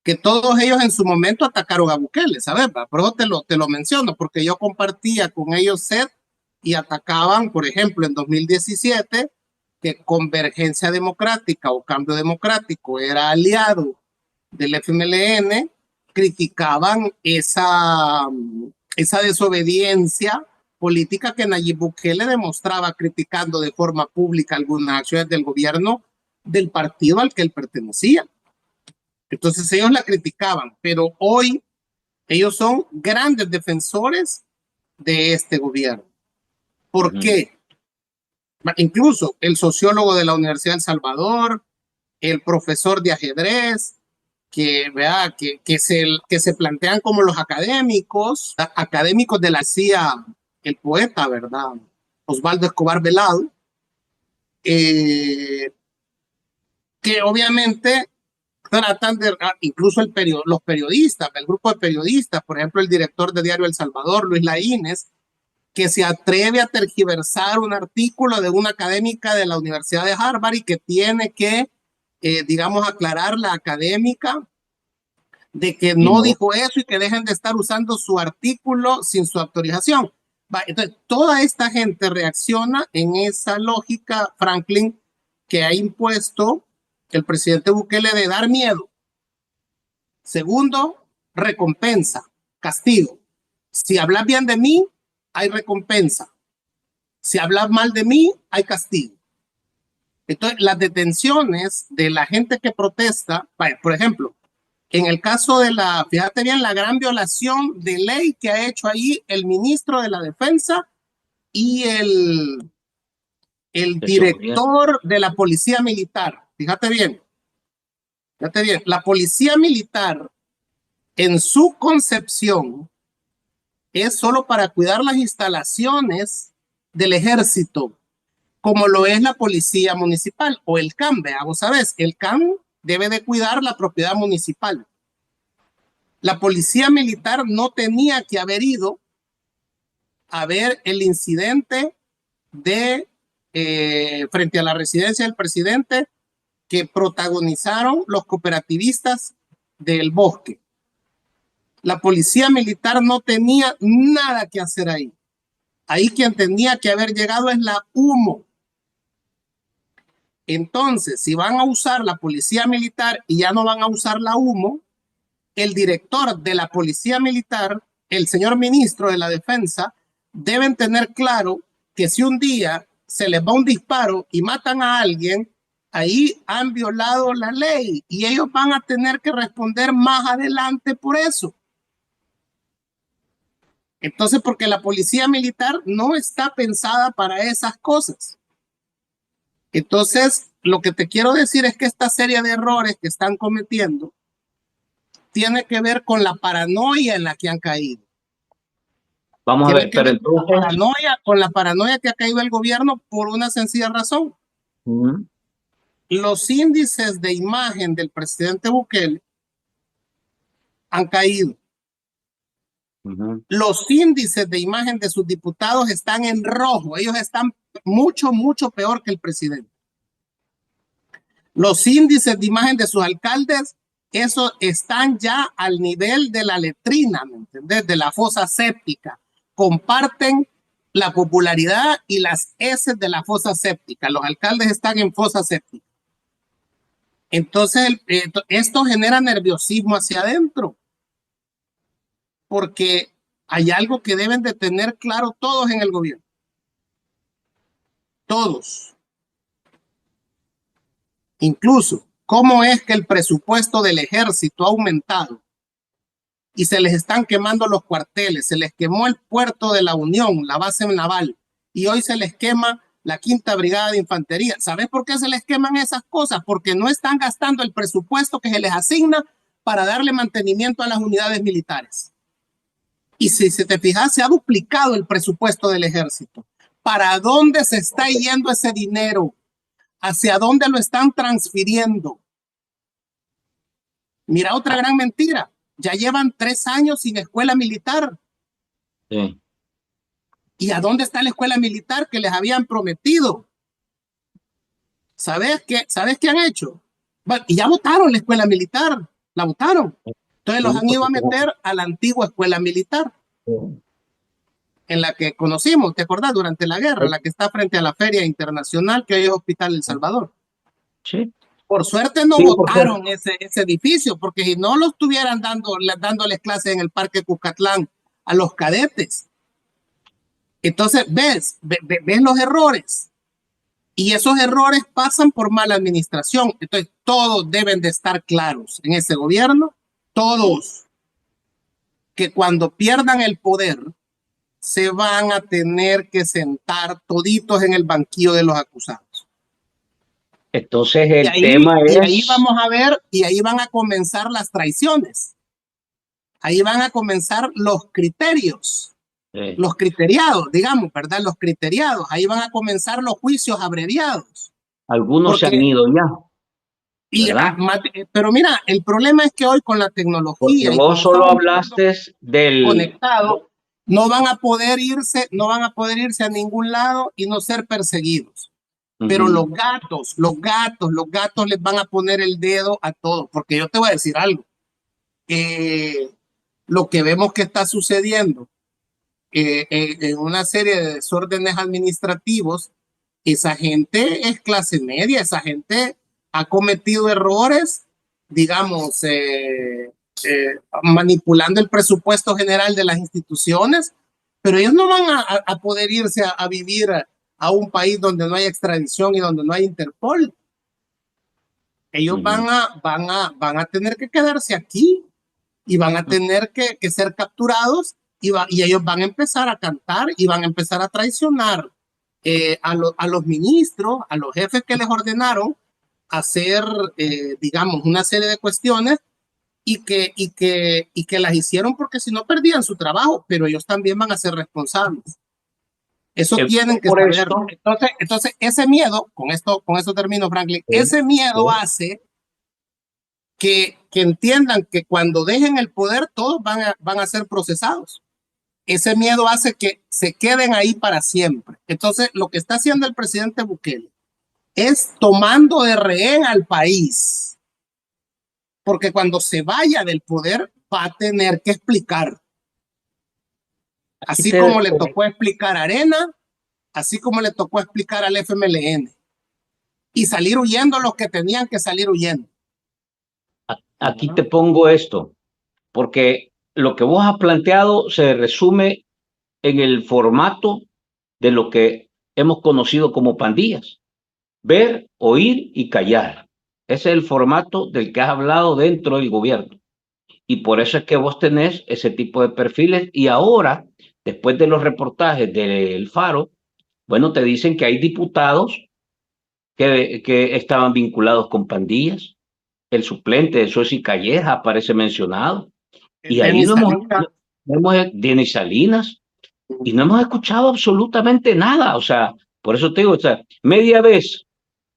que todos ellos en su momento atacaron a Bukele, ¿sabes? Pero te lo menciono porque yo compartía con ellos set y atacaban, por ejemplo, en 2017, que Convergencia Democrática o Cambio Democrático era aliado del FMLN, criticaban esa desobediencia política que Nayib Bukele demostraba criticando de forma pública algunas acciones del gobierno del partido al que él pertenecía. Entonces ellos la criticaban, pero hoy ellos son grandes defensores de este gobierno. ¿Por qué? Incluso el sociólogo de la Universidad de El Salvador, el profesor de ajedrez, ¿verdad? Que se plantean como los académicos de la CIA, el poeta, ¿verdad? Osvaldo Escobar Velado, que obviamente tratan de, incluso los periodistas, el grupo de periodistas, por ejemplo, el director de Diario El Salvador, Luis Laínez, que se atreve a tergiversar un artículo de una académica de la Universidad de Harvard y que tiene que, digamos, aclarar la académica de que no dijo eso y que dejen de estar usando su artículo sin su autorización. Entonces, toda esta gente reacciona en esa lógica, Franklin, que ha impuesto el presidente Bukele de dar miedo. Segundo, recompensa, castigo. Si hablas bien de mí, hay recompensa. Si hablas mal de mí, hay castigo. Entonces, las detenciones de la gente que protesta, por ejemplo, en el caso de fíjate bien, la gran violación de ley que ha hecho ahí el ministro de la Defensa y el director de la Policía Militar. Fíjate bien, la Policía Militar en su concepción es solo para cuidar las instalaciones del ejército, como lo es la Policía Municipal o el CAM. Vos sabés, el CAM debe de cuidar la propiedad municipal. La Policía Militar no tenía que haber ido a ver el incidente de frente a la residencia del presidente que protagonizaron los cooperativistas del bosque. La Policía Militar no tenía nada que hacer ahí. Ahí quien tenía que haber llegado es la HUMO. Entonces, si van a usar la Policía Militar y ya no van a usar la HUMO, el director de la Policía Militar, el señor ministro de la Defensa, deben tener claro que si un día se les va un disparo y matan a alguien, ahí han violado la ley y ellos van a tener que responder más adelante por eso. Entonces, porque la Policía Militar no está pensada para esas cosas. Entonces, lo que te quiero decir es que esta serie de errores que están cometiendo tiene que ver con la paranoia en la que han caído. Vamos a ver, pero entonces... con la paranoia que ha caído el gobierno por una sencilla razón. Los índices de imagen del presidente Bukele han caído. Los índices de imagen de sus diputados están en rojo. Ellos están mucho, mucho peor que el presidente. Los índices de imagen de sus alcaldes, esos están ya al nivel de la letrina, ¿me entendés? De la fosa séptica. Comparten la popularidad y las heces de la fosa séptica. Los alcaldes están en fosa séptica. Entonces, esto genera nerviosismo hacia adentro. Porque hay algo que deben de tener claro todos en el gobierno. Todos. Incluso, ¿cómo es que el presupuesto del ejército ha aumentado? Y se les están quemando los cuarteles, se les quemó el puerto de la Unión, la base naval, y hoy se les quema la 5ª Brigada de Infantería. ¿Sabes por qué se les queman esas cosas? Porque no están gastando el presupuesto que se les asigna para darle mantenimiento a las unidades militares. Y si se te fijas, se ha duplicado el presupuesto del ejército. ¿Para dónde se está yendo ese dinero? ¿Hacia dónde lo están transfiriendo? Mira, otra gran mentira. Ya llevan 3 años sin escuela militar. Sí. ¿Y a dónde está la escuela militar que les habían prometido? ¿Sabes qué han hecho? Bueno, y ya votaron la escuela militar. La votaron. Entonces los han ido a meter a la antigua escuela militar. En la que conocimos, ¿te acordás? Durante la guerra, la que está frente a la Feria Internacional, que hoy es Hospital El Salvador. Sí. Por suerte no votaron ese edificio, porque si no lo estuvieran dándoles clases en el Parque Cucatlán a los cadetes. Entonces, ves los errores. Y esos errores pasan por mala administración. Entonces, todos deben de estar claros en ese gobierno, todos, que cuando pierdan el poder, se van a tener que sentar toditos en el banquillo de los acusados. Entonces el tema es... Y ahí vamos a ver, y ahí van a comenzar las traiciones. Ahí van a comenzar los criterios. Sí. Los criteriados, digamos, ¿verdad? Los criteriados. Ahí van a comenzar los juicios abreviados. Algunos se han ido ya. Pero mira, el problema es que hoy con la tecnología... Porque vos solo hablaste del... Conectado, no van a poder irse a ningún lado y no ser perseguidos. Pero los gatos les van a poner el dedo a todos, porque yo te voy a decir algo. Lo que vemos que está sucediendo en una serie de desórdenes administrativos. Esa gente es clase media, esa gente ha cometido errores, digamos, manipulando el presupuesto general de las instituciones, pero ellos no van a poder irse a vivir a un país donde no hay extradición y donde no hay Interpol. Ellos van a tener que quedarse aquí y van a tener que ser capturados y ellos van a empezar a cantar y van a empezar a traicionar a los ministros, a los jefes que les ordenaron hacer, digamos, una serie de cuestiones y que las hicieron porque si no perdían su trabajo, pero ellos también van a ser responsables. Eso tienen que saber. Entonces, ese miedo, con esto termino, Franklin, ese miedo hace que entiendan que cuando dejen el poder todos van a ser procesados. Ese miedo hace que se queden ahí para siempre. Entonces, lo que está haciendo el presidente Bukele es tomando de rehén al país, porque cuando se vaya del poder va a tener que explicar. Así como le tocó explicar a Arena, así como le tocó explicar al FMLN, y salir huyendo los que tenían que salir huyendo. Aquí te pongo esto, porque lo que vos has planteado se resume en el formato de lo que hemos conocido como pandillas. Ver, oír y callar. Ese es el formato del que has hablado dentro del gobierno. Y por eso es que vos tenés ese tipo de perfiles. Y ahora, después de los reportajes del Faro, bueno, te dicen que hay diputados que estaban vinculados con pandillas. El suplente de Suez y Calleja aparece mencionado. Y ahí no hemos Denis Salinas, y no hemos escuchado absolutamente nada. O sea, por eso te digo, o sea, media vez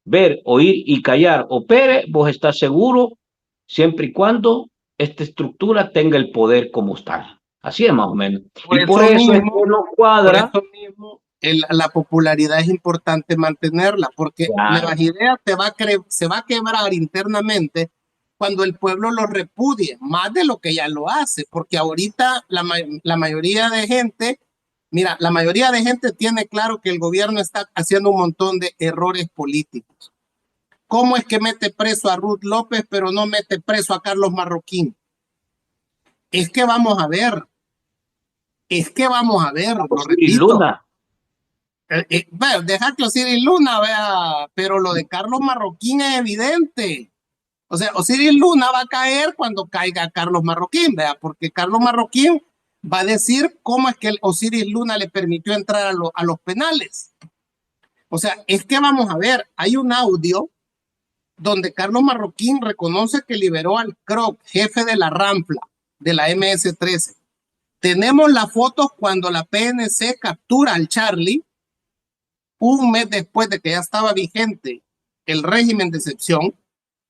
ver, oír y callar opere, vos estás seguro siempre y cuando esta estructura tenga el poder como tal. Así es más o menos. Y por eso mismo, no cuadra. Por eso mismo, la popularidad es importante mantenerla, porque Nuevas Ideas se va a quebrar internamente cuando el pueblo lo repudie, más de lo que ya lo hace, porque ahorita la mayoría de gente, mira, la mayoría de gente tiene claro que el gobierno está haciendo un montón de errores políticos. ¿Cómo es que mete preso a Ruth López, pero no mete preso a Carlos Marroquín? Es que vamos a ver, lo repito. Luna. Bueno, deja que Osiris Luna, vea, pero lo de Carlos Marroquín es evidente. O sea, Osiris Luna va a caer cuando caiga Carlos Marroquín, vea, porque Carlos Marroquín va a decir cómo es que el Osiris Luna le permitió entrar a los penales. O sea, es que vamos a ver, hay un audio donde Carlos Marroquín reconoce que liberó al Croc, jefe de la Rampla, de la MS-13. Tenemos las fotos cuando la PNC captura al Charlie, un mes después de que ya estaba vigente el régimen de excepción,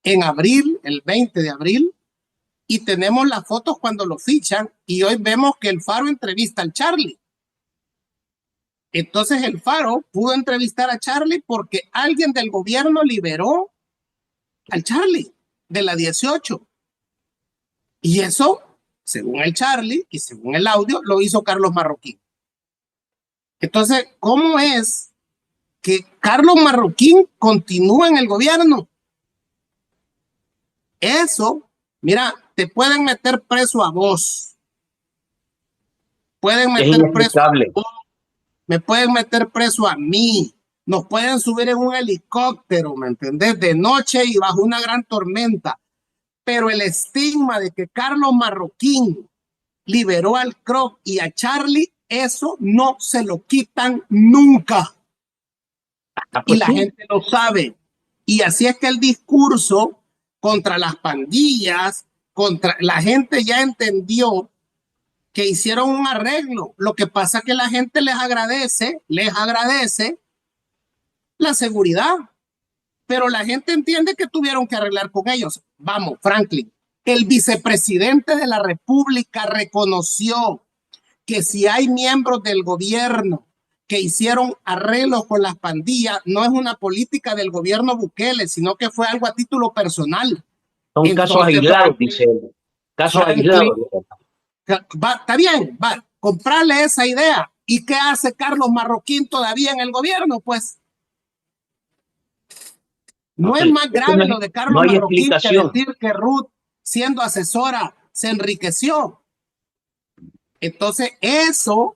en abril, el 20 de abril, y tenemos las fotos cuando lo fichan, y hoy vemos que el Faro entrevista al Charlie. Entonces el Faro pudo entrevistar a Charlie porque alguien del gobierno liberó al Charlie de la 18. Y eso, según el Charlie y según el audio, lo hizo Carlos Marroquín. Entonces, ¿cómo es que Carlos Marroquín continúa en el gobierno? Eso, mira, te pueden meter preso a vos. Pueden meter preso a vos. Me pueden meter preso a mí. Nos pueden subir en un helicóptero, ¿me entendés? De noche y bajo una gran tormenta. Pero el estigma de que Carlos Marroquín liberó al Croc y a Charlie, eso no se lo quitan nunca. Y la gente lo sabe. Y así es que el discurso contra las pandillas, contra la gente ya entendió que hicieron un arreglo. Lo que pasa es que la gente les agradece la seguridad. Pero la gente entiende que tuvieron que arreglar con ellos. Vamos, Franklin, el vicepresidente de la República reconoció que si hay miembros del gobierno que hicieron arreglos con las pandillas, no es una política del gobierno Bukele, sino que fue algo a título personal. Son casos aislados, dice él. Casos aislados. Está bien, va. comprarle esa idea. ¿Y qué hace Carlos Marroquín todavía en el gobierno? Pues no es más grave lo de Carlos no hay Marroquín que explicación. decir que Ruth, siendo asesora, se enriqueció. Entonces, eso,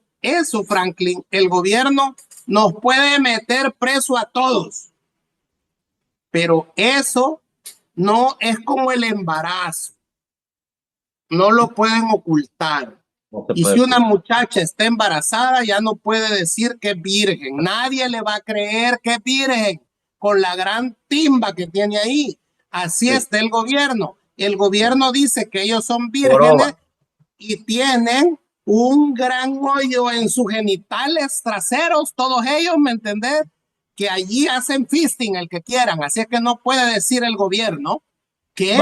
Franklin, el gobierno nos puede meter preso a todos, pero eso no es como el embarazo, no lo pueden ocultar. No se Y puede si una ocultar. muchacha está embarazada, ya no puede decir que es virgen. Nadie le va a creer que es virgen con la gran timba que tiene ahí. Así Sí. está el gobierno. El gobierno dice que ellos son vírgenes Joroba. y tienen un gran hoyo en sus genitales traseros, todos ellos, ¿me entendés? Que allí hacen fisting el que quieran. Así es que no puede decir el gobierno que,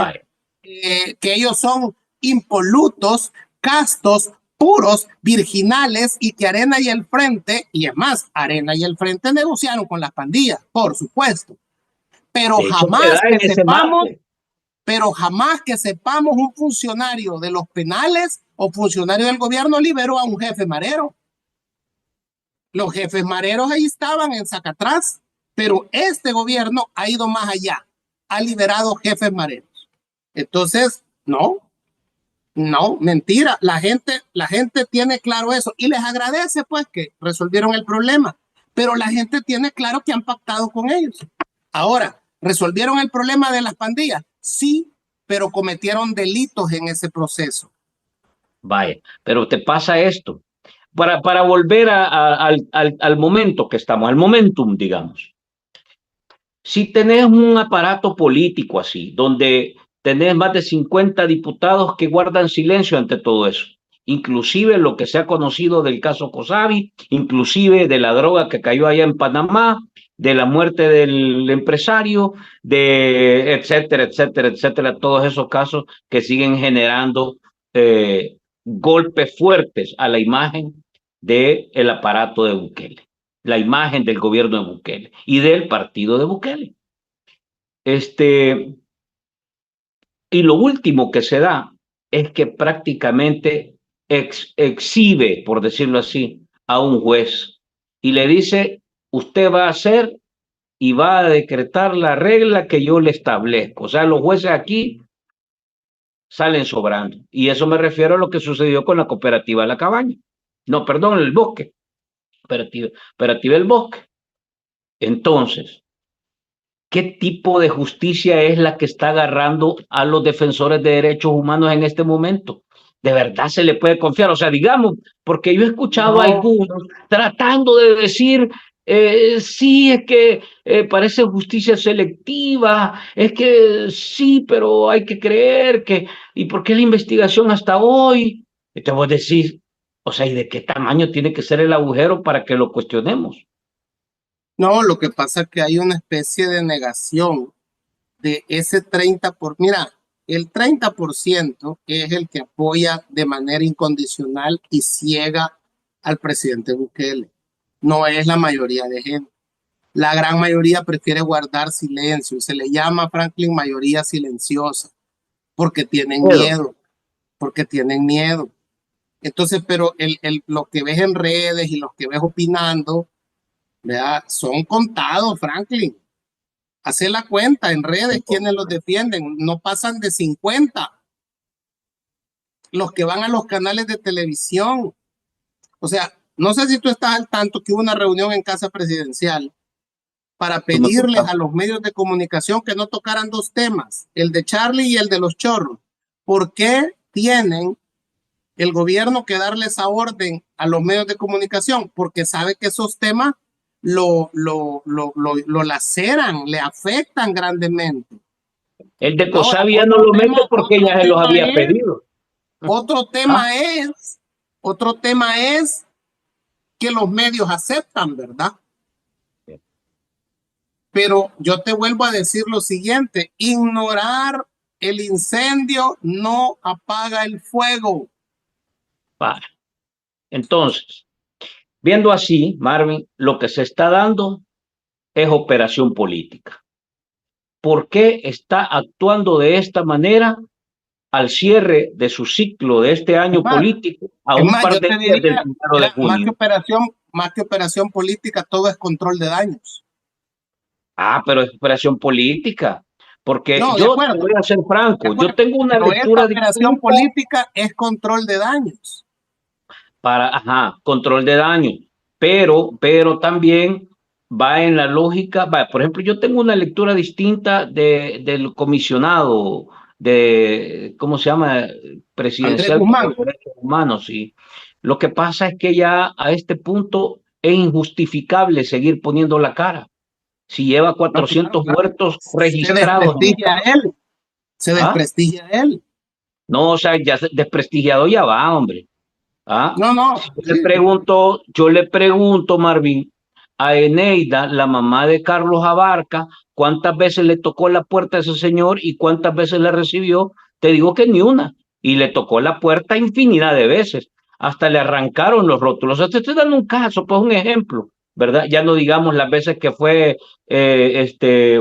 que ellos son impolutos, castos, puros, virginales, y que Arena y el Frente, y es más, Arena y el Frente negociaron con las pandillas, por supuesto, pero jamás que sepamos, un funcionario de los penales o funcionario del gobierno liberó a un jefe marero. Los jefes mareros ahí estaban en Zacatrás, pero este gobierno ha ido más allá, ha liberado jefes mareros. Entonces, no, mentira. La gente tiene claro eso y les agradece pues que resolvieron el problema, pero la gente tiene claro que han pactado con ellos. Ahora, ¿resolvieron el problema de las pandillas? Sí, pero cometieron delitos en ese proceso. Vaya, pero te pasa esto. Para volver al momento que estamos, al momentum, digamos. Si tenés un aparato político así, donde tenés más de 50 diputados que guardan silencio ante todo eso, inclusive lo que se ha conocido del caso Cosavi, inclusive de la droga que cayó allá en Panamá, de la muerte del empresario, de etcétera, etcétera, etcétera, todos esos casos que siguen generando golpes fuertes a la imagen del aparato de Bukele, la imagen del gobierno de Bukele y del partido de Bukele. Y lo último que se da es que prácticamente exhibe, por decirlo así, a un juez y le dice, usted va a hacer y va a decretar la regla que yo le establezco. O sea, los jueces aquí salen sobrando. Y eso me refiero a lo que sucedió con la cooperativa La Cabaña. No, perdón, el Bosque. Cooperativa El Bosque. Entonces, ¿qué tipo de justicia es la que está agarrando a los defensores de derechos humanos en este momento? ¿De verdad se le puede confiar? O sea, digamos, porque yo he escuchado a algunos tratando de decir, sí, es que parece justicia selectiva, es que sí, pero hay que creer que, ¿y por qué la investigación hasta hoy? Entonces vos decís, o sea, ¿y de qué tamaño tiene que ser el agujero para que lo cuestionemos? No, lo que pasa es que hay una especie de negación de ese 30%. Mira, el 30% es el que apoya de manera incondicional y ciega al presidente Bukele. No es la mayoría de gente. La gran mayoría prefiere guardar silencio. Se le llama, Franklin, mayoría silenciosa, porque tienen miedo, Entonces, pero lo que ves en redes y los que ves opinando, ¿verdad? Son contados, Franklin. Hacer la cuenta en redes, quienes los defienden, no pasan de 50. Los que van a los canales de televisión. O sea, no sé si tú estás al tanto que hubo una reunión en Casa Presidencial para pedirles a los medios de comunicación que no tocaran dos temas, el de Charlie y el de los chorros. ¿Por qué tienen el gobierno que darle esa orden a los medios de comunicación? Porque sabe que esos temas lo laceran, le afectan grandemente. El de Cosavi ya no lo mete porque ya se los había pedido. Otro tema es que los medios aceptan, ¿verdad? Pero yo te vuelvo a decir lo siguiente, ignorar el incendio no apaga el fuego. Entonces, viendo así, Marvin, lo que se está dando es operación política. ¿Por qué está actuando de esta manera al cierre de su ciclo de este año político, a un par de días del 1 de junio. Más que operación política, todo es control de daños. Ah, pero es operación política, porque No, de yo acuerdo, te voy a ser franco, yo tengo una pero esta lectura operación distinta política es control de daños. para, control de daño, pero también va en la lógica, va, por ejemplo, yo tengo una lectura distinta del comisionado de, ¿cómo se llama? Andrés Presidencial por Guzmán. los derechos humanos, sí. Lo que pasa es que ya a este punto es injustificable seguir poniendo la cara. Si lleva No, claro, 400 claro. muertos Se registrados en desprestigia a Estados él. Se Unidos. ¿Ah? desprestigia a él. No, o sea, ya desprestigiado ya va, hombre. ¿Ah? No, no, Si sí. yo le pregunto, Marvin, a Eneida, la mamá de Carlos Abarca, cuántas veces le tocó la puerta a ese señor y cuántas veces le recibió, te digo que ni una. Y le tocó la puerta infinidad de veces. Hasta le arrancaron los rótulos. O sea, te estoy dando un caso, pues un ejemplo, ¿verdad? Ya no digamos las veces que fue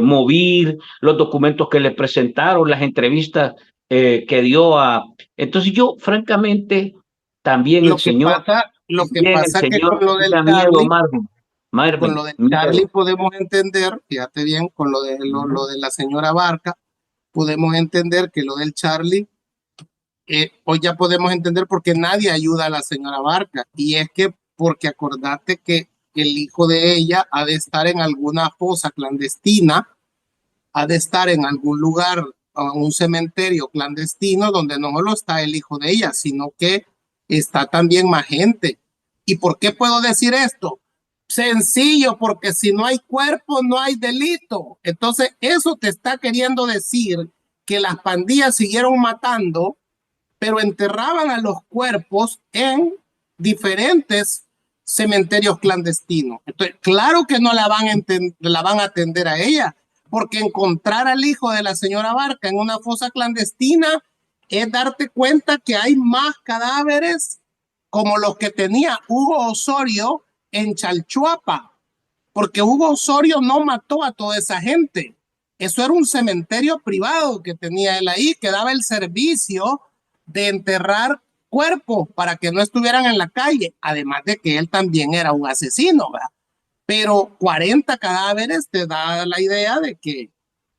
mover, los documentos que le presentaron, las entrevistas que dio a... Entonces yo, francamente, también el señor, Lo que también el pasa que señor da miedo, Marvin. Con lo del Charlie Miedo. podemos entender, fíjate bien, con lo de la señora Barca, podemos entender que lo del Charlie, hoy ya podemos entender por qué nadie ayuda a la señora Barca. Y es que, porque acordate que el hijo de ella ha de estar en alguna fosa clandestina, ha de estar en algún lugar, un cementerio clandestino, donde no solo está el hijo de ella, sino que está también más gente. ¿Y por qué puedo decir esto? Sencillo, porque si no hay cuerpo, no hay delito. Entonces, eso te está queriendo decir que las pandillas siguieron matando, pero enterraban a los cuerpos en diferentes cementerios clandestinos. Entonces, claro que no la van a atender a ella, porque encontrar al hijo de la señora Barca en una fosa clandestina es darte cuenta que hay más cadáveres como los que tenía Hugo Osorio en Chalchuapa, porque Hugo Osorio no mató a toda esa gente. Eso era un cementerio privado que tenía él ahí, que daba el servicio de enterrar cuerpos para que no estuvieran en la calle, además de que él también era un asesino, ¿verdad? Pero 40 cadáveres te da la idea de que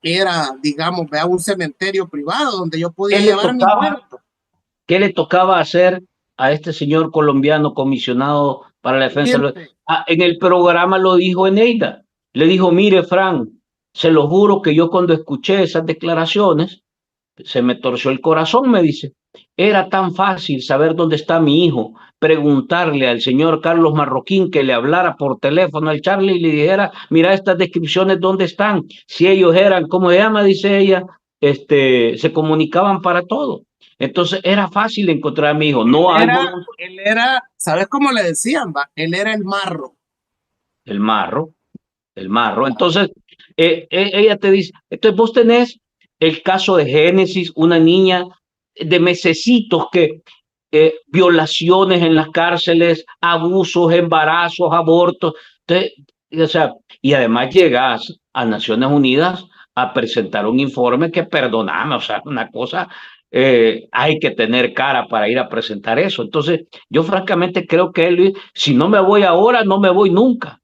era, digamos, vea, un cementerio privado donde yo podía ¿Qué le llevar mi tocaba, muerto. qué le tocaba hacer a este señor colombiano comisionado para la defensa? En el programa lo dijo Eneida. Le dijo, mire, Fran, se lo juro que yo cuando escuché esas declaraciones, se me torció el corazón, me dice. Era tan fácil saber dónde está mi hijo, preguntarle al señor Carlos Marroquín que le hablara por teléfono al Charlie y le dijera, mira estas descripciones, ¿dónde están? Si ellos eran, ¿cómo se llama? Dice ella, se comunicaban para todo. Entonces era fácil encontrar a mi hijo. No hay voluntad. Él era, ¿sabes cómo le decían? Va? Él era el marro. El marro, el marro. Entonces, ella te dice, entonces vos tenés el caso de Génesis, una niña de mesecitos que violaciones en las cárceles, abusos, embarazos, abortos. Entonces, o sea, y además llegas a Naciones Unidas a presentar un informe que, perdóname, o sea, una cosa, hay que tener cara para ir a presentar eso. Entonces, yo francamente creo que él, si no me voy ahora, no me voy nunca.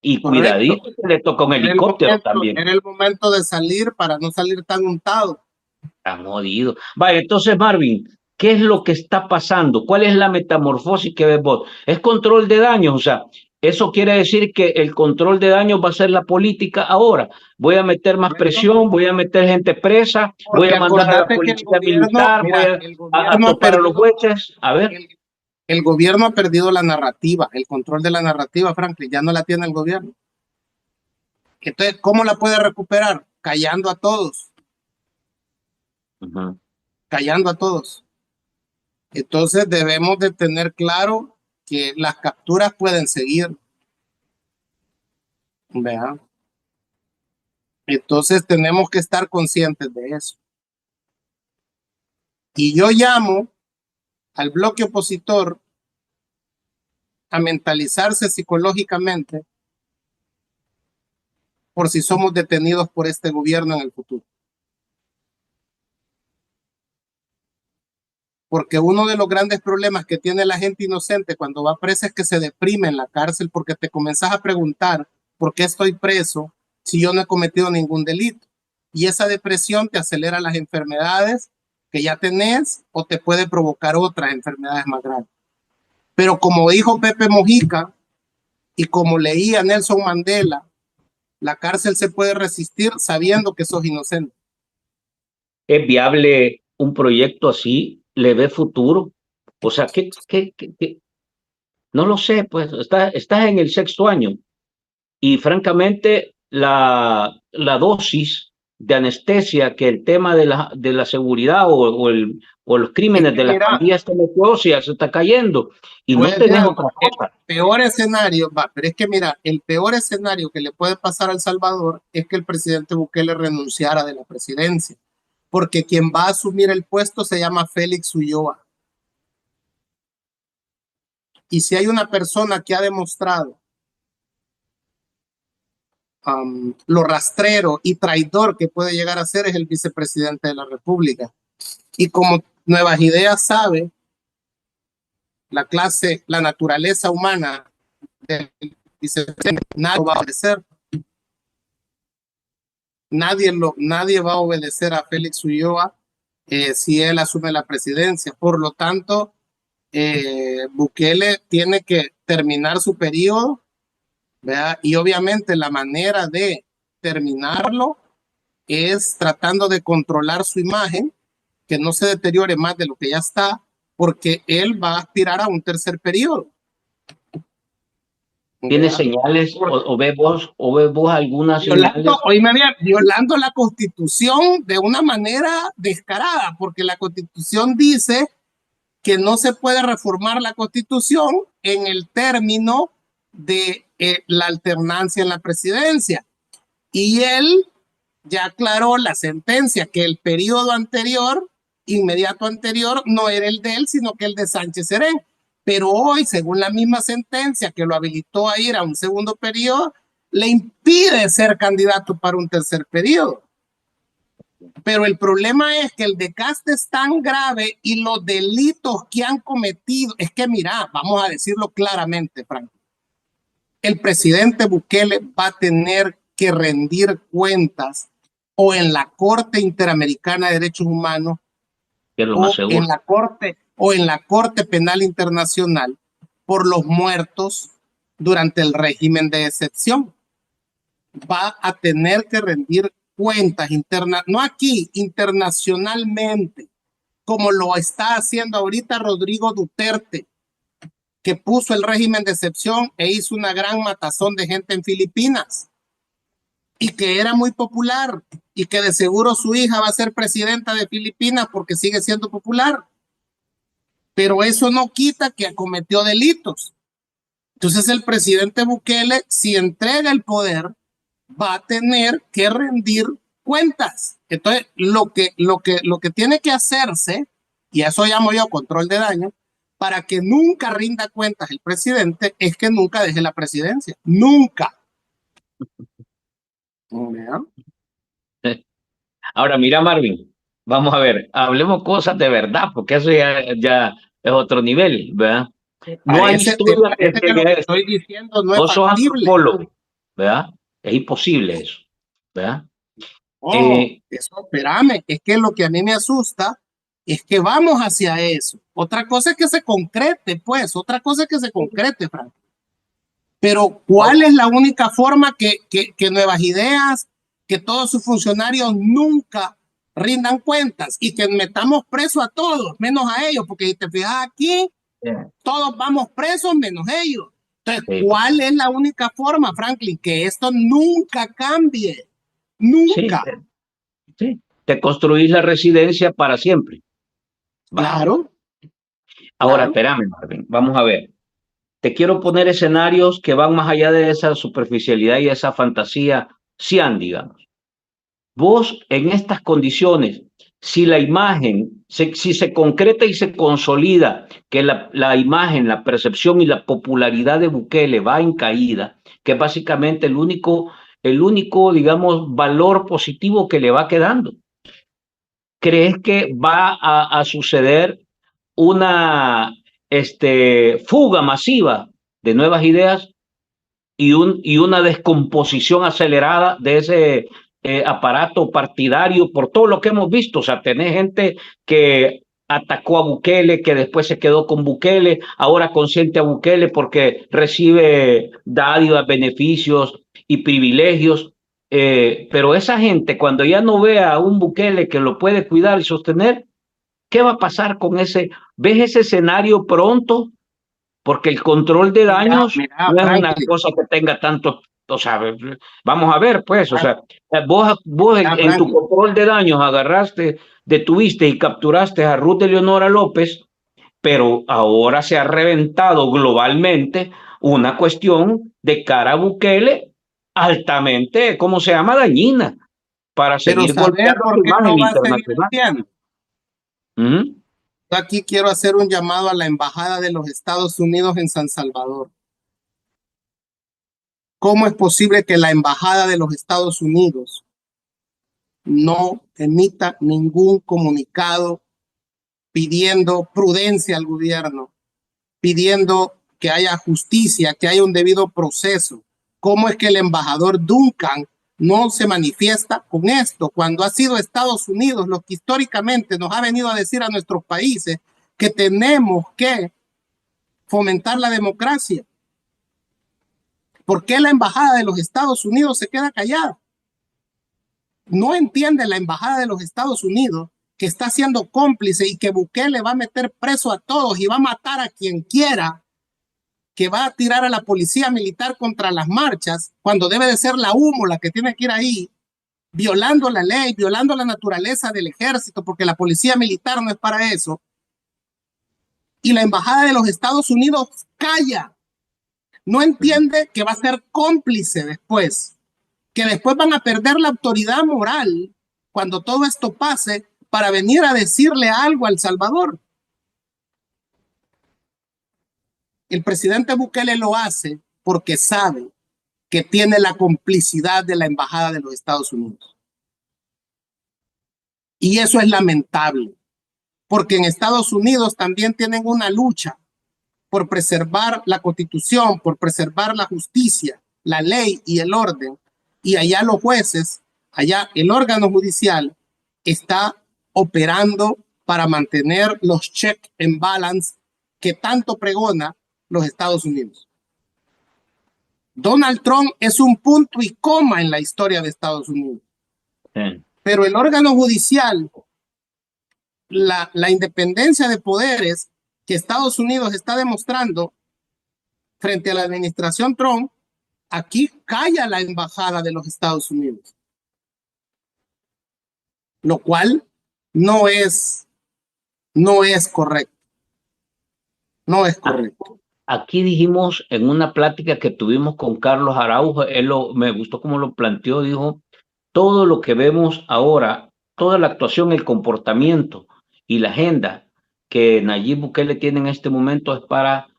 Y Correcto. cuidadito que le toca un helicóptero también. Era el momento de salir para no salir tan untado. Está jodido. Vaya, entonces, Marvin, ¿qué es lo que está pasando? ¿Cuál es la metamorfosis que ves vos? ¿Es control de daños? O sea, eso quiere decir que el control de daños va a ser la política ahora. Voy a meter más presión, voy a meter gente presa, voy Porque a mandar a la acordate que policía militar, voy a topar a los jueces. A ver. El gobierno ha perdido la narrativa, el control de la narrativa, Franklin, ya no la tiene el gobierno. Entonces, ¿cómo la puede recuperar? Callando a todos. Callando a todos. Entonces debemos de tener claro que las capturas pueden seguir. ¿Vea? Entonces tenemos que estar conscientes de eso. Y yo llamo al bloque opositor a mentalizarse psicológicamente por si somos detenidos por este gobierno en el futuro. porque uno de los grandes problemas que tiene la gente inocente cuando va presa es que se deprime en la cárcel porque te comenzás a preguntar por qué estoy preso si yo no he cometido ningún delito. Y esa depresión te acelera las enfermedades que ya tenés o te puede provocar otras enfermedades más graves. Pero como dijo Pepe Mojica y como leía Nelson Mandela, la cárcel se puede resistir sabiendo que sos inocente. ¿Es viable un proyecto así? ¿Le ve futuro? O sea, no lo sé, pues estás en el 6º año y francamente la dosis de anestesia que el tema de la seguridad o los crímenes de las Mira, pandillas te metió, se está cayendo y no pues, tenés otra cosa. el peor escenario, pero es que mira, el peor escenario que le puede pasar a El Salvador es que el presidente Bukele renunciara de la presidencia, porque quien va a asumir el puesto se llama Félix Ulloa. Y si hay una persona que ha demostrado lo rastrero y traidor que puede llegar a ser, es el vicepresidente de la República. Y como Nuevas Ideas sabe, la naturaleza humana del vicepresidente, nadie va a obedecer. Nadie va a obedecer a Félix Ulloa si él asume la presidencia. Por lo tanto, Bukele tiene que terminar su periodo, ¿verdad? Y obviamente la manera de terminarlo es tratando de controlar su imagen, que no se deteriore más de lo que ya está, porque él va a aspirar a un tercer periodo. ¿Tiene señales o ves vos algunas señales? Violando la Constitución de una manera descarada, porque la Constitución dice que no se puede reformar la Constitución en el término de la alternancia en la presidencia. Y él ya aclaró la sentencia que el periodo anterior, inmediato anterior, no era el de él, sino que el de Sánchez Serén. Pero hoy, según la misma sentencia que lo habilitó a ir a un segundo periodo, le impide ser candidato para un tercer periodo. Pero el problema es que el desgaste es tan grave y los delitos que han cometido, es que mira, vamos a decirlo claramente, Frank, el presidente Bukele va a tener que rendir cuentas o en la Corte Interamericana de Derechos Humanos o en la Corte Penal Internacional por los muertos durante el régimen de excepción. Va a tener que rendir cuentas internas, no aquí, internacionalmente, como lo está haciendo ahorita Rodrigo Duterte, que puso el régimen de excepción e hizo una gran matazón de gente en Filipinas y que era muy popular y que de seguro su hija va a ser presidenta de Filipinas porque sigue siendo popular. Pero eso no quita que cometió delitos. Entonces el presidente Bukele, si entrega el poder, va a tener que rendir cuentas. Entonces, lo que tiene que hacerse, y a eso llamo yo control de daño, para que nunca rinda cuentas el presidente, es que nunca deje la presidencia. Nunca. Ahora, mira, Marvin, vamos a ver, hablemos cosas de verdad, porque eso ya es otro nivel, ¿verdad? No hay historia que lo que estoy diciendo no vos es sos factible. antropólogo, ¿verdad? Es imposible eso, ¿verdad? Eso, espérame, es que lo que a mí me asusta es que vamos hacia eso. Otra cosa es que se concrete, pues, otra cosa es que se concrete, Frank. Pero ¿cuál es la única forma que Nuevas Ideas, que todos sus funcionarios nunca rindan cuentas y que metamos preso a todos, menos a ellos? Porque si te fijas aquí, todos vamos presos menos ellos. Entonces, ¿cuál es la única forma, Franklin, que esto nunca cambie? Nunca. Sí, te construís la residencia para siempre. Claro. Ahora, espérame, Marvin, vamos a ver. Te quiero poner escenarios que van más allá de esa superficialidad y esa fantasía cian, digamos. Vos, en estas condiciones, si la imagen, si se concreta y se consolida que la imagen, la percepción y la popularidad de Bukele va en caída, que es básicamente el único, digamos, valor positivo que le va quedando, ¿crees que va a suceder una fuga masiva de nuevas ideas y una descomposición acelerada de ese aparato partidario por todo lo que hemos visto. O sea, tenés gente que atacó a Bukele, que después se quedó con Bukele, ahora consiente a Bukele porque recibe dádivas, beneficios y privilegios. Pero esa gente, cuando ya no vea a un Bukele que lo puede cuidar y sostener, ¿qué va a pasar con ese? ¿Ves ese escenario pronto? Porque el control de daños Mira, no es una Franklin, cosa que tenga tanto, o sea, vamos a ver, pues, o Frank- sea, vos mira, en tu Franklin, control de daños agarraste, detuviste y capturaste a Ruth Eleonora López, pero ahora se ha reventado globalmente una cuestión de cara a Bukele altamente, ¿cómo se llama? Dañina, para pero seguir ¿sabes golpeando su por qué imagen lo va a seguir internacional. haciendo? ¿Mm? Yo aquí quiero hacer un llamado a la Embajada de los Estados Unidos en San Salvador. ¿Cómo es posible que la Embajada de los Estados Unidos no emita ningún comunicado pidiendo prudencia al gobierno, pidiendo que haya justicia, que haya un debido proceso? ¿Cómo es que el embajador Duncan no se manifiesta con esto cuando ha sido Estados Unidos lo que históricamente nos ha venido a decir a nuestros países que tenemos que fomentar la democracia? ¿Por qué la embajada de los Estados Unidos se queda callada? No entiende la embajada de los Estados Unidos que está siendo cómplice y que Bukele va a meter preso a todos y va a matar a quien quiera, que va a tirar a la policía militar contra las marchas, cuando debe de ser la humo la que tiene que ir ahí, violando la ley, violando la naturaleza del ejército, porque la policía militar no es para eso. Y la embajada de los Estados Unidos calla, no entiende que va a ser cómplice después, que después van a perder la autoridad moral cuando todo esto pase para venir a decirle algo a El Salvador. El presidente Bukele lo hace porque sabe que tiene la complicidad de la embajada de los Estados Unidos. Y eso es lamentable, porque en Estados Unidos también tienen una lucha por preservar la Constitución, por preservar la justicia, la ley y el orden. Y allá los jueces, allá el órgano judicial está operando para mantener los check and balance que tanto pregona los Estados Unidos. Donald Trump es un punto y coma en la historia de Estados Unidos. Sí. Pero el órgano judicial, la independencia de poderes que Estados Unidos está demostrando frente a la administración Trump, aquí calla la embajada de los Estados Unidos, lo cual no es correcto. No es correcto. Aquí dijimos en una plática que tuvimos con Carlos Araujo, me gustó cómo lo planteó, dijo, todo lo que vemos ahora, toda la actuación, el comportamiento y la agenda que Nayib Bukele tiene en este momento es para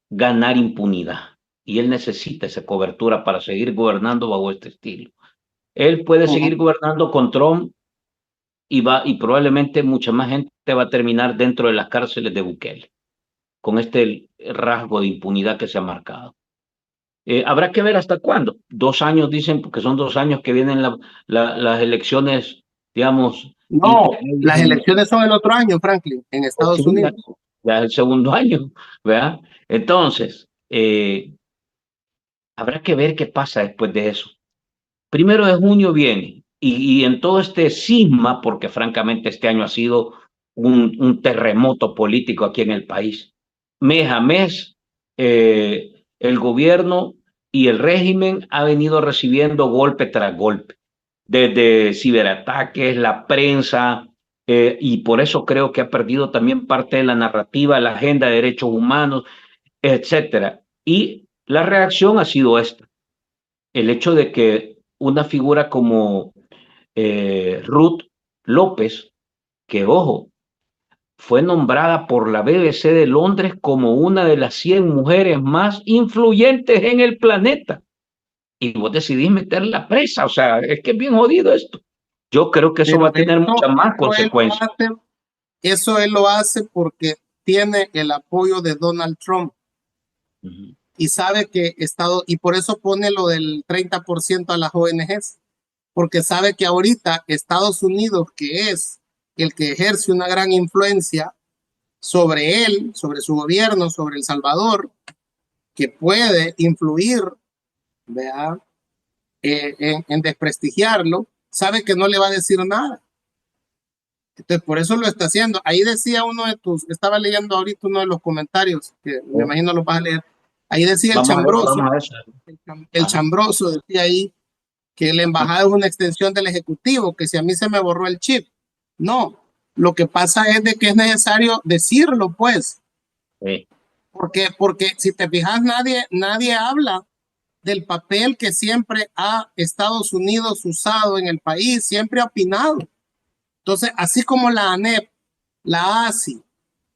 ganar impunidad. Y él necesita esa cobertura para seguir gobernando bajo este estilo. Él puede seguir gobernando con Trump y probablemente mucha más gente va a terminar dentro de las cárceles de Bukele, con este rasgo de impunidad que se ha marcado. Habrá que ver hasta cuándo. 2 años dicen, porque son 2 años que vienen las elecciones, digamos. No, las elecciones son el otro año, Franklin, en Estados Unidos. Ya el segundo año, ¿verdad? Entonces, habrá que ver qué pasa después de eso. 1 de junio viene, y en todo este cisma, porque francamente este año ha sido un terremoto político aquí en el país. Mes a mes, el gobierno y el régimen ha venido recibiendo golpe tras golpe, desde ciberataques, la prensa, y por eso creo que ha perdido también parte de la narrativa, la agenda de derechos humanos, etcétera. Y la reacción ha sido esta: el hecho de que una figura como Ruth López, que ojo, fue nombrada por la BBC de Londres como una de las 100 mujeres más influyentes en el planeta, y vos decidís meterla presa. O sea, es que es bien jodido esto. Yo creo que eso va a tener muchas más consecuencias. Eso él lo hace porque tiene el apoyo de Donald Trump y sabe que y por eso pone lo del 30% a las ONGs, porque sabe que ahorita Estados Unidos, que es el que ejerce una gran influencia sobre él, sobre su gobierno, sobre El Salvador, que puede influir, ¿verdad? En desprestigiarlo, sabe que no le va a decir nada. Entonces, por eso lo está haciendo. Ahí decía uno de estaba leyendo ahorita uno de los comentarios, que me imagino lo vas a leer. Ahí decía el Chambroso, el Chambroso decía ahí que la embajada es una extensión del Ejecutivo, que si a mí se me borró el chip. No, lo que pasa es de que es necesario decirlo, pues. Sí. Porque si te fijas, nadie habla del papel que siempre ha Estados Unidos usado en el país, siempre ha opinado. Entonces, así como la ANEP, la ASI,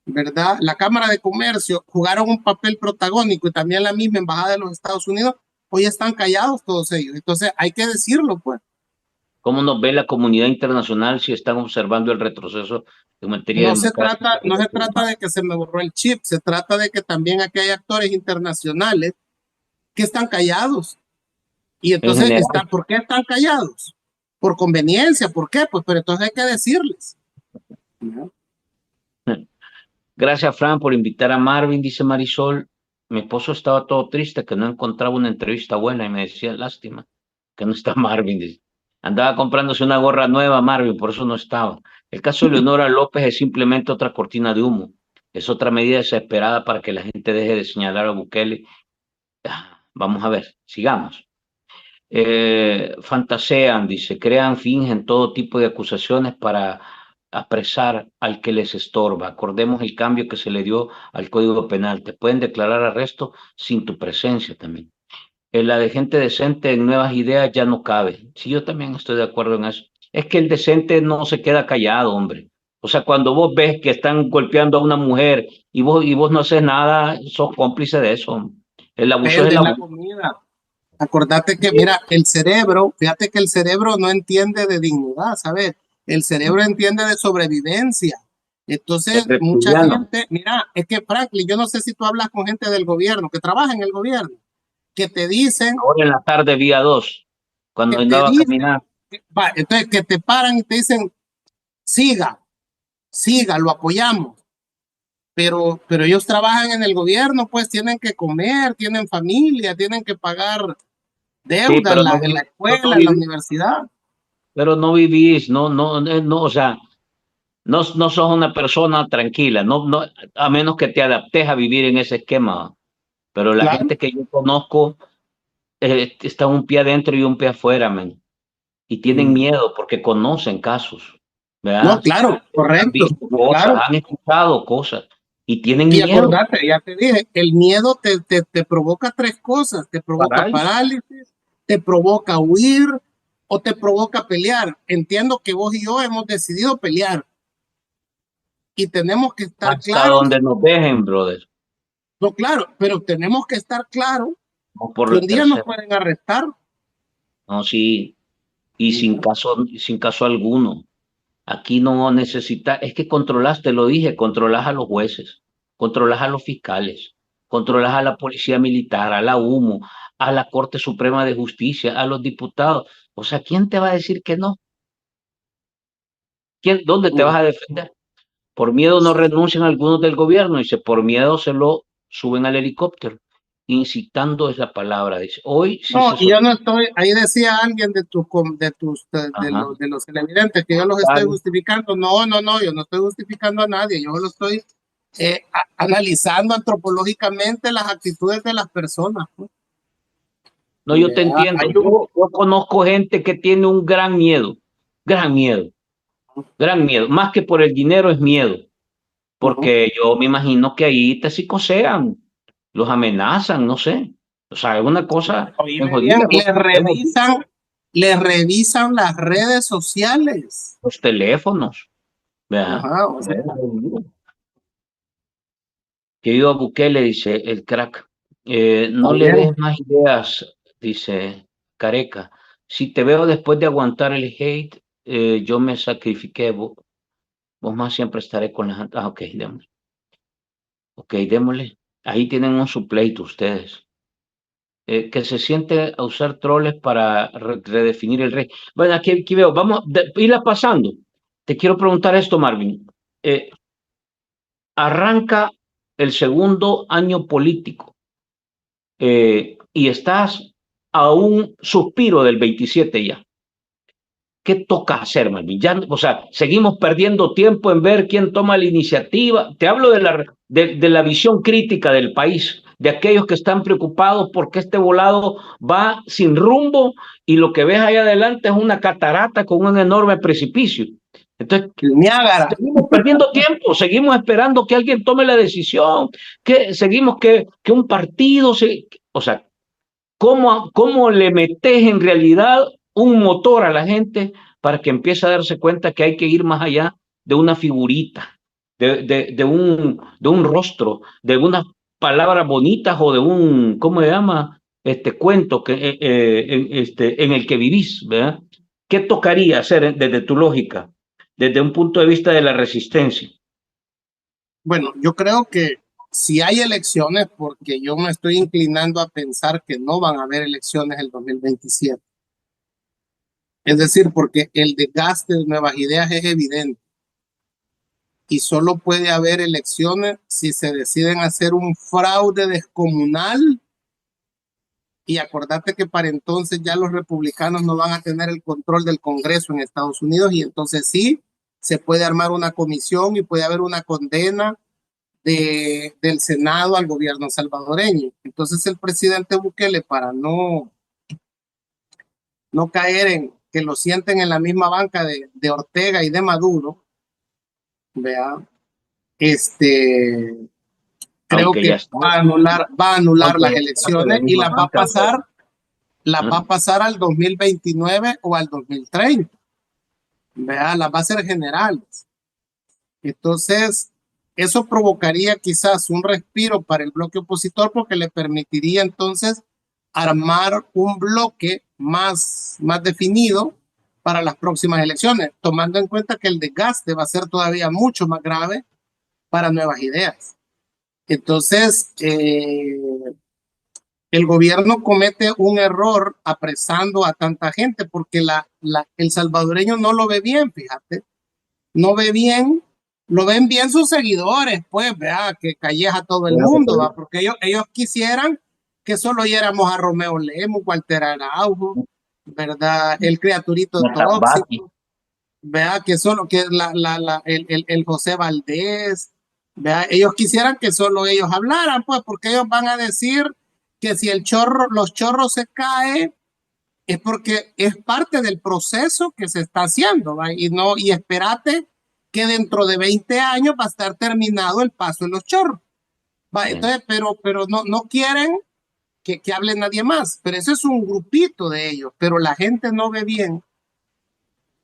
¿verdad? La Cámara de Comercio jugaron un papel protagónico y también la misma Embajada de los Estados Unidos, hoy están callados todos ellos. Entonces, hay que decirlo, pues. ¿Cómo nos ve la comunidad internacional si están observando el retroceso en materia no se trata de que se me borró el chip, se trata de que también aquí hay actores internacionales que están callados. Y entonces, ¿por qué están callados? Por conveniencia, ¿por qué? Pues, pero entonces hay que decirles. ¿No? Gracias, Fran, por invitar a Marvin, dice Marisol. Mi esposo estaba todo triste que no encontraba una entrevista buena y me decía, lástima, que no está Marvin. Dice. Andaba comprándose una gorra nueva, Marvin, por eso no estaba. El caso de Leonora López es simplemente otra cortina de humo. Es otra medida desesperada para que la gente deje de señalar a Bukele. Vamos a ver, sigamos. Fantasean, dice, crean, fingen todo tipo de acusaciones para apresar al que les estorba. Acordemos el cambio que se le dio al Código Penal. Te pueden declarar arresto sin tu presencia también. La de gente decente en nuevas ideas ya no cabe. Sí, yo también estoy de acuerdo en eso. Es que el decente no se queda callado, hombre. O sea, cuando vos ves que están golpeando a una mujer y vos no haces nada, sos cómplice de eso. El abuso es la comida. Acordate que, mira, fíjate que el cerebro no entiende de dignidad, ¿sabes? El cerebro entiende de sobrevivencia. Entonces, mucha gente, mira, es que Franklin, yo no sé si tú hablas con gente del gobierno, que trabaja en el gobierno, que te dicen... Ahora en la tarde, vía 2, cuando andaba a caminar. Entonces, que te paran y te dicen, siga, lo apoyamos. Pero ellos trabajan en el gobierno, pues tienen que comer, tienen familia, tienen que pagar deuda sí, en la escuela, en la universidad. Pero no vivís, no, o sea, no sos una persona tranquila, no, a menos que te adaptes a vivir en ese esquema. Pero la gente que yo conozco está un pie adentro y un pie afuera, man. Y tienen miedo porque conocen casos, ¿verdad? No, claro, correcto. Han visto cosas, claro. Han escuchado cosas y tienen miedo. Y acordate, ya te dije, el miedo te provoca tres cosas. Te provoca parálisis, te provoca huir o te provoca pelear. Entiendo que vos y yo hemos decidido pelear. Y tenemos que estar claros. Hasta donde nos dejen, brother. No, claro, pero tenemos que estar claros que un día nos pueden arrestar. No, sí, y sin caso alguno. Aquí no necesita, es que controlas, te lo dije, controlas a los jueces, controlas a los fiscales, controlas a la policía militar, a la humo, a la Corte Suprema de Justicia, a los diputados. O sea, ¿quién te va a decir que no? ¿Dónde te vas a defender? Por miedo no renuncian algunos del gobierno, dice, por miedo se lo suben al helicóptero. Incitando es la palabra, dice. Hoy sí no, y yo no estoy, ahí decía alguien de los televidentes que yo los estoy justificando. No, yo no estoy justificando a nadie, yo lo estoy analizando antropológicamente las actitudes de las personas. No, yo te entiendo. Yo conozco gente que tiene un gran miedo, más que por el dinero es miedo, porque yo me imagino que ahí te psicosean, los amenazan, no sé. O sea, es una cosa. Le revisan las redes sociales. Los teléfonos. Ajá, o sea. Querido Bukele, dice el crack, no le des más ideas, dice Careca. Si te veo después de aguantar el hate, yo me sacrifiqué, vos más siempre estaré con las... ok, digamos. Ok, démosle. Ahí tienen un supleito ustedes. Que se siente a usar troles para redefinir el rey. Bueno, aquí veo, vamos a irla pasando. Te quiero preguntar esto, Marvin. Eh, Arranca el segundo año político y estás a un suspiro del 27 ya. ¿Qué toca hacer, Malvin? Ya, o sea, seguimos perdiendo tiempo en ver quién toma la iniciativa. Te hablo de la visión crítica del país, de aquellos que están preocupados porque este volado va sin rumbo y lo que ves ahí adelante es una catarata con un enorme precipicio. Entonces, El Niágara. seguimos perdiendo tiempo, seguimos esperando que alguien tome la decisión, que seguimos que un partido se... O sea, ¿cómo le metes en realidad un motor a la gente para que empiece a darse cuenta que hay que ir más allá de una figurita, de un rostro, de unas palabras bonitas o de un, ¿cómo se llama? Este cuento en el que vivís, ¿verdad? ¿Qué tocaría hacer desde tu lógica, desde un punto de vista de la resistencia? Bueno, yo creo que si hay elecciones, porque yo me estoy inclinando a pensar que no van a haber elecciones el 2027. Es decir, porque el desgaste de Nuevas Ideas es evidente y solo puede haber elecciones si se deciden hacer un fraude descomunal. Y acordate que para entonces ya los republicanos no van a tener el control del Congreso en Estados Unidos y entonces sí se puede armar una comisión y puede haber una condena del Senado al gobierno salvadoreño. Entonces el presidente Bukele, para no caer en que lo sienten en la misma banca de Ortega y de Maduro, vea, creo Aunque que ya está, va a anular aunque las ya está en la elecciones y misma banca. las va ¿Ah? a pasar al 2029 o al 2030. Vea, las va a ser generales. Entonces, eso provocaría quizás un respiro para el bloque opositor porque le permitiría entonces armar un bloque más definido para las próximas elecciones, tomando en cuenta que el desgaste va a ser todavía mucho más grave para Nuevas Ideas. Entonces, el gobierno comete un error apresando a tanta gente porque el salvadoreño no lo ve bien, fíjate, no ve bien, lo ven bien sus seguidores, pues, vea, que calleja a todo el mundo, ¿va? Porque ellos quisieran que solo oyéramos a Romeo Lemos, Walter Araujo, ¿verdad? El criaturito tóxico, vea, que solo, que el José Valdés, vea, ellos quisieran que solo ellos hablaran, pues, porque ellos van a decir que si los chorros se caen, es porque es parte del proceso que se está haciendo, ¿va? Y espérate que dentro de 20 años va a estar terminado el paso de los chorros, ¿va? Entonces, pero no quieren que hable nadie más, pero ese es un grupito de ellos, pero la gente no ve bien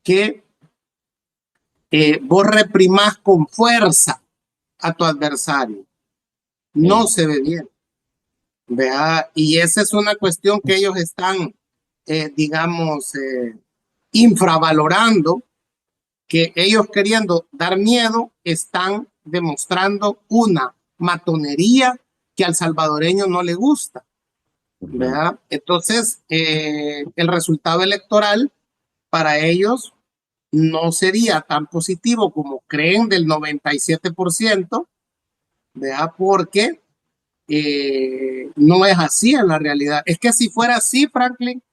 que vos reprimás con fuerza a tu adversario, no se ve bien, ¿vea? Y esa es una cuestión que ellos están, digamos, infravalorando, que ellos queriendo dar miedo están demostrando una matonería que al salvadoreño no le gusta, ¿verdad? Entonces, el resultado electoral para ellos no sería tan positivo como creen del 97%, ¿verdad? Porque no es así en la realidad. Es que si fuera así, Franklin,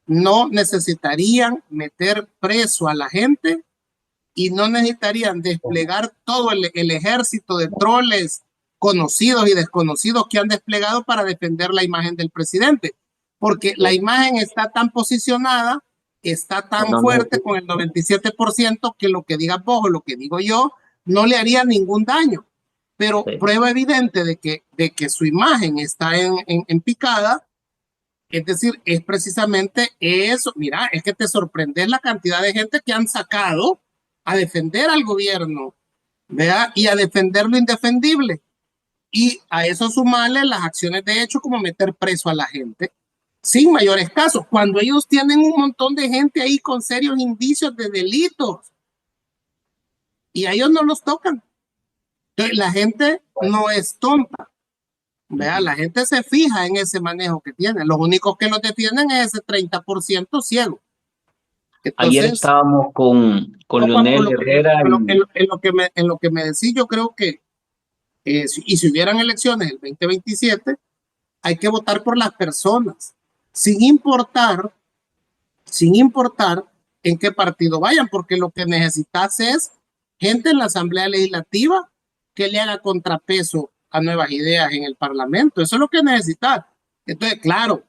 no necesitarían meter preso a la gente y no necesitarían desplegar todo el ejército de troles conocidos y desconocidos que han desplegado para defender la imagen del presidente, porque la imagen está tan posicionada, está tan fuerte con el 97% que lo que diga vos o lo que digo yo no le haría ningún daño. Pero prueba evidente de que su imagen está en picada, es decir, es precisamente eso. Mira, es que te sorprende la cantidad de gente que han sacado a defender al gobierno, ¿vea? Y a defender lo indefendible. Y a eso sumarle las acciones de hecho como meter preso a la gente sin mayores casos, cuando ellos tienen un montón de gente ahí con serios indicios de delitos y a ellos no los tocan. Entonces, la gente no es tonta. Vea, la gente se fija en ese manejo que tiene. Los únicos que lo detienen es ese 30% ciego. Ayer Entonces, estábamos con Leonel Herrera y en lo que me decís, yo creo que, y si hubieran elecciones el 2027, hay que votar por las personas, sin importar, sin importar en qué partido vayan, porque lo que necesitas es gente en la Asamblea Legislativa que le haga contrapeso a nuevas ideas en el Parlamento. Eso es lo que necesitas. Entonces, claro,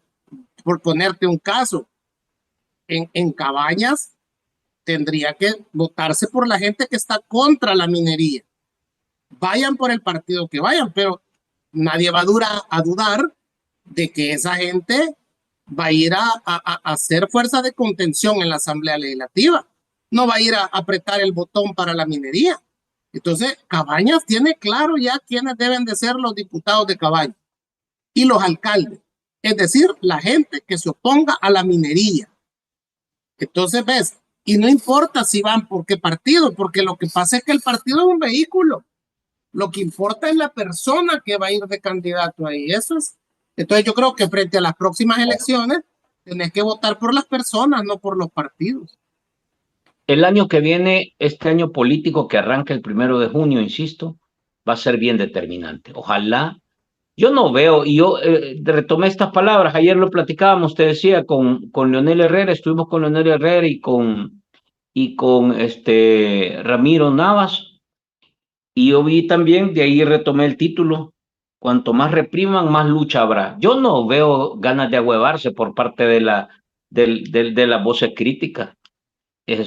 por ponerte un caso, en Cabañas tendría que votarse por la gente que está contra la minería. Vayan por el partido que vayan, pero nadie va a dudar de que esa gente va a ir a hacer fuerza de contención en la Asamblea Legislativa. No va a ir a apretar el botón para la minería. Entonces, Cabañas tiene claro ya quiénes deben de ser los diputados de Cabañas y los alcaldes. Es decir, la gente que se oponga a la minería. Entonces, ves, y no importa si van por qué partido, porque lo que pasa es que el partido es un vehículo. Lo que importa es la persona que va a ir de candidato ahí. Eso es. Entonces yo creo que frente a las próximas elecciones tenés que votar por las personas, no por los partidos. el año que viene, este año político que arranca el 1 de junio, insisto, va a ser bien determinante. Ojalá. Yo no veo, y yo retomé estas palabras, ayer lo platicábamos, te decía, con Leonel Herrera, estuvimos con Leonel Herrera y con Ramiro Navas, y yo vi también, de ahí retomé el título, cuanto más repriman, más lucha habrá. Yo no veo ganas de ahuevarse por parte de las voces críticas.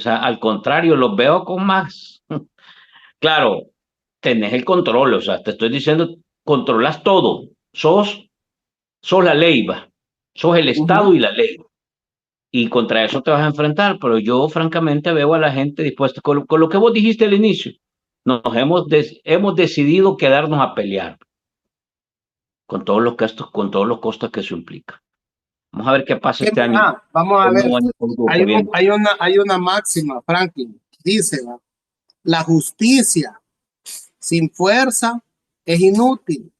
Al contrario, los veo con más. Claro, tenés el control, o sea, te estoy diciendo, controlas todo, sos la ley, va, sos el Estado y la ley. Y contra eso te vas a enfrentar, pero yo francamente veo a la gente dispuesta, con lo que vos dijiste al inicio, hemos decidido quedarnos a pelear con todos los gastos, con todos los costos que eso implica. Vamos a ver qué pasa este año. Vamos a El ver, nuevo año político que viene. hay una máxima, Franklin, dice, ¿va? La justicia sin fuerza es inútil,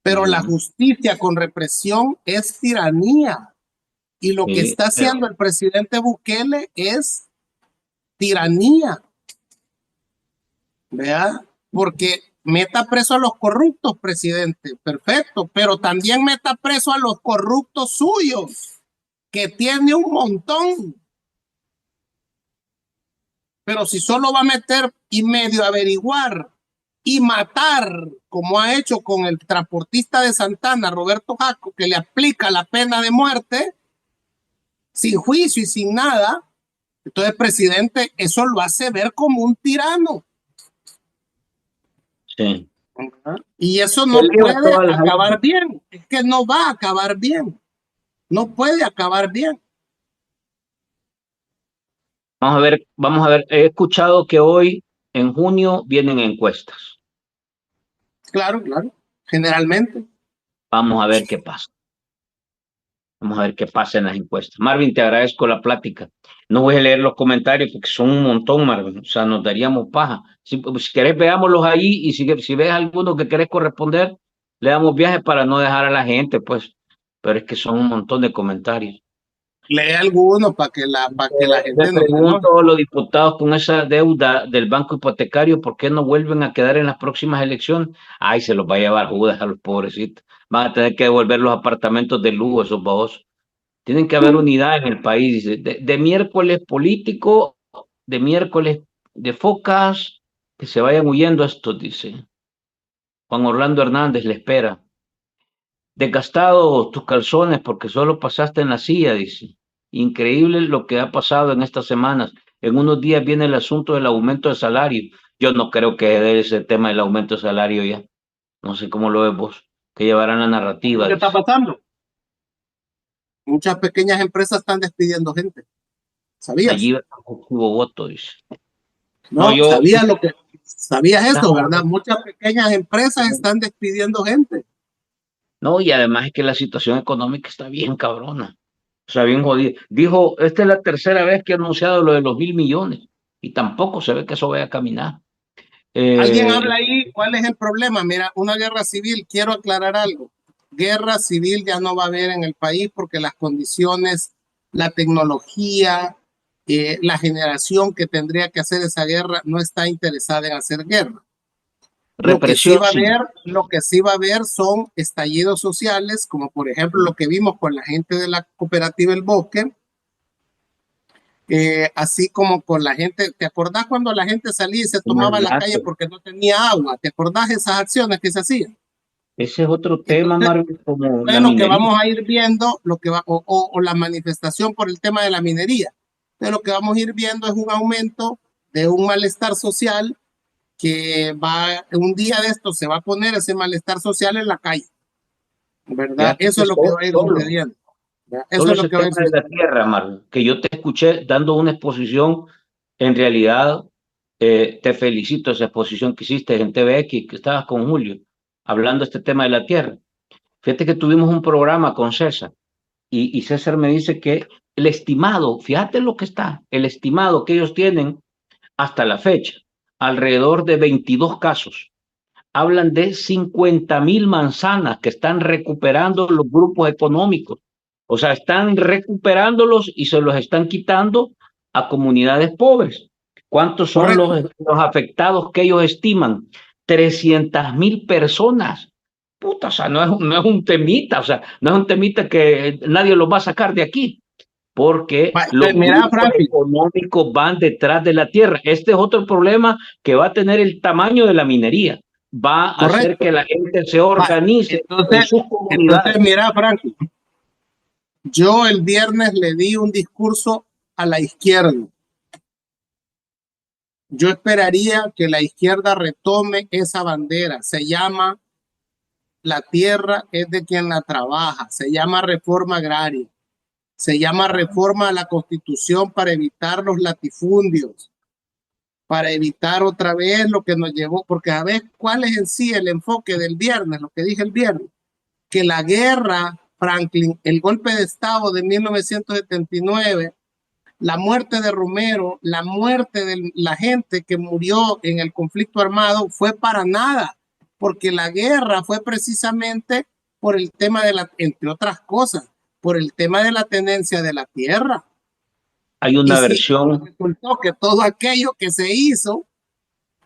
pero la justicia con represión es tiranía. Y lo que Sí, está haciendo el presidente Bukele es tiranía, ¿verdad? Porque meta preso a los corruptos, presidente, perfecto, pero también meta preso a los corruptos suyos, que tiene un montón. Pero si solo va a meter y medio averiguar y matar, como ha hecho con el transportista de Santana, Roberto Jaco, que le aplica la pena de muerte, sin juicio y sin nada, entonces, presidente, eso lo hace ver como un tirano. sí. Y eso no puede acabar bien. Es que no va a acabar bien. No puede acabar bien. Vamos a ver. He escuchado que hoy, en junio, vienen encuestas. Claro, claro. Generalmente. Vamos a ver qué pasa. Vamos a ver qué pasa en las encuestas. Marvin, te agradezco la plática. No voy a leer los comentarios porque son un montón, Marvin. O sea, nos daríamos paja. Si querés, veámoslos ahí y si ves alguno que querés corresponder, le damos viaje para no dejar a la gente, pues. Pero es que son un montón de comentarios. Lee alguno para que la Le gente no se enoje. pregunto a los diputados con esa deuda del banco hipotecario, ¿por qué no vuelven a quedar en las próximas elecciones? Ay, se los va a llevar Judas a los pobrecitos. Van a tener que devolver los apartamentos de lujo, esos babosos. Tienen que haber unidad en el país. Dice. De miércoles político, de miércoles de focas, que se vayan huyendo estos, dice. Juan Orlando Hernández le espera. Desgastado tus calzones porque solo pasaste en la silla, dice. Increíble lo que ha pasado en estas semanas. En unos días viene el asunto del aumento de salario. Yo no creo que dé ese tema del aumento de salario ya. No sé cómo lo ves vos, que llevarán la narrativa, ¿Qué está dice. pasando? Muchas pequeñas empresas están despidiendo gente. ¿Sabías? Allí hubo voto, dice. No, No, yo, sabías eso, ¿verdad? Muchas pequeñas empresas están despidiendo gente. no, y además es que la situación económica está bien cabrona. O sea, bien jodida. Dijo, esta es la tercera vez que ha anunciado lo de los 1.000 millones y tampoco se ve que eso vaya a caminar. Alguien habla ahí, ¿cuál es el problema? Mira, una guerra civil, quiero aclarar algo. Guerra civil ya no va a haber en el país porque las condiciones, la tecnología, la generación que tendría que hacer esa guerra no está interesada en hacer guerra. Represión, sí. Lo que sí va a haber son estallidos sociales, como por ejemplo lo que vimos con la gente de la cooperativa El Bosque, así como con la gente. ¿Te acordás cuando la gente salía y se tomaba la calle porque no tenía agua? ¿Te acordás de esas acciones que se hacían? Ese es otro tema, Entonces, Marvin, como la lo que minería. vamos a ir viendo, lo que va, o la manifestación por el tema de la minería. Entonces, lo que vamos a ir viendo es un aumento de un malestar social que va, un día de esto se va a poner ese malestar social en la calle, ¿verdad? Fíjate Eso que es lo que va a ir sucediendo. Eso solo es lo ese que va a ir tema de la sucediendo. tierra, Marvin, que yo te escuché dando una exposición, en realidad te felicito esa exposición que hiciste en TVX, que estabas con Julio, hablando de este tema de la tierra. Fíjate que tuvimos un programa con César y César me dice que el estimado, fíjate lo que está, el estimado que ellos tienen hasta la fecha, alrededor de 22 casos. Hablan de 50.000 manzanas que están recuperando los grupos económicos. O sea, están recuperándolos y se los están quitando a comunidades pobres. ¿Cuántos son Correcto. los afectados que ellos estiman? 300.000 personas. Puta, o sea, no es un temita, o sea, no es un temita que nadie los va a sacar de aquí, porque los Mira, grupos Franklin, económicos van detrás de la tierra. Este es otro problema que va a tener el tamaño de la minería. Va a hacer correcto. que la gente se organice en sus Entonces, comunidades. mira, Franklin, yo el viernes le di un discurso a la izquierda. Yo esperaría que la izquierda retome esa bandera. Se llama la tierra es de quien la trabaja. Se llama reforma agraria. Se llama reforma a la Constitución para evitar los latifundios, para evitar otra vez lo que nos llevó, porque a ver cuál es en sí el enfoque del viernes, lo que dije el viernes, que la guerra, Franklin, el golpe de Estado de 1979, la muerte de Romero, la muerte de la gente que murió en el conflicto armado fue para nada, porque la guerra fue precisamente por el tema de la, entre otras cosas, por el tema de la tenencia de la tierra. Hay Y una si versión, resultó que todo aquello que se hizo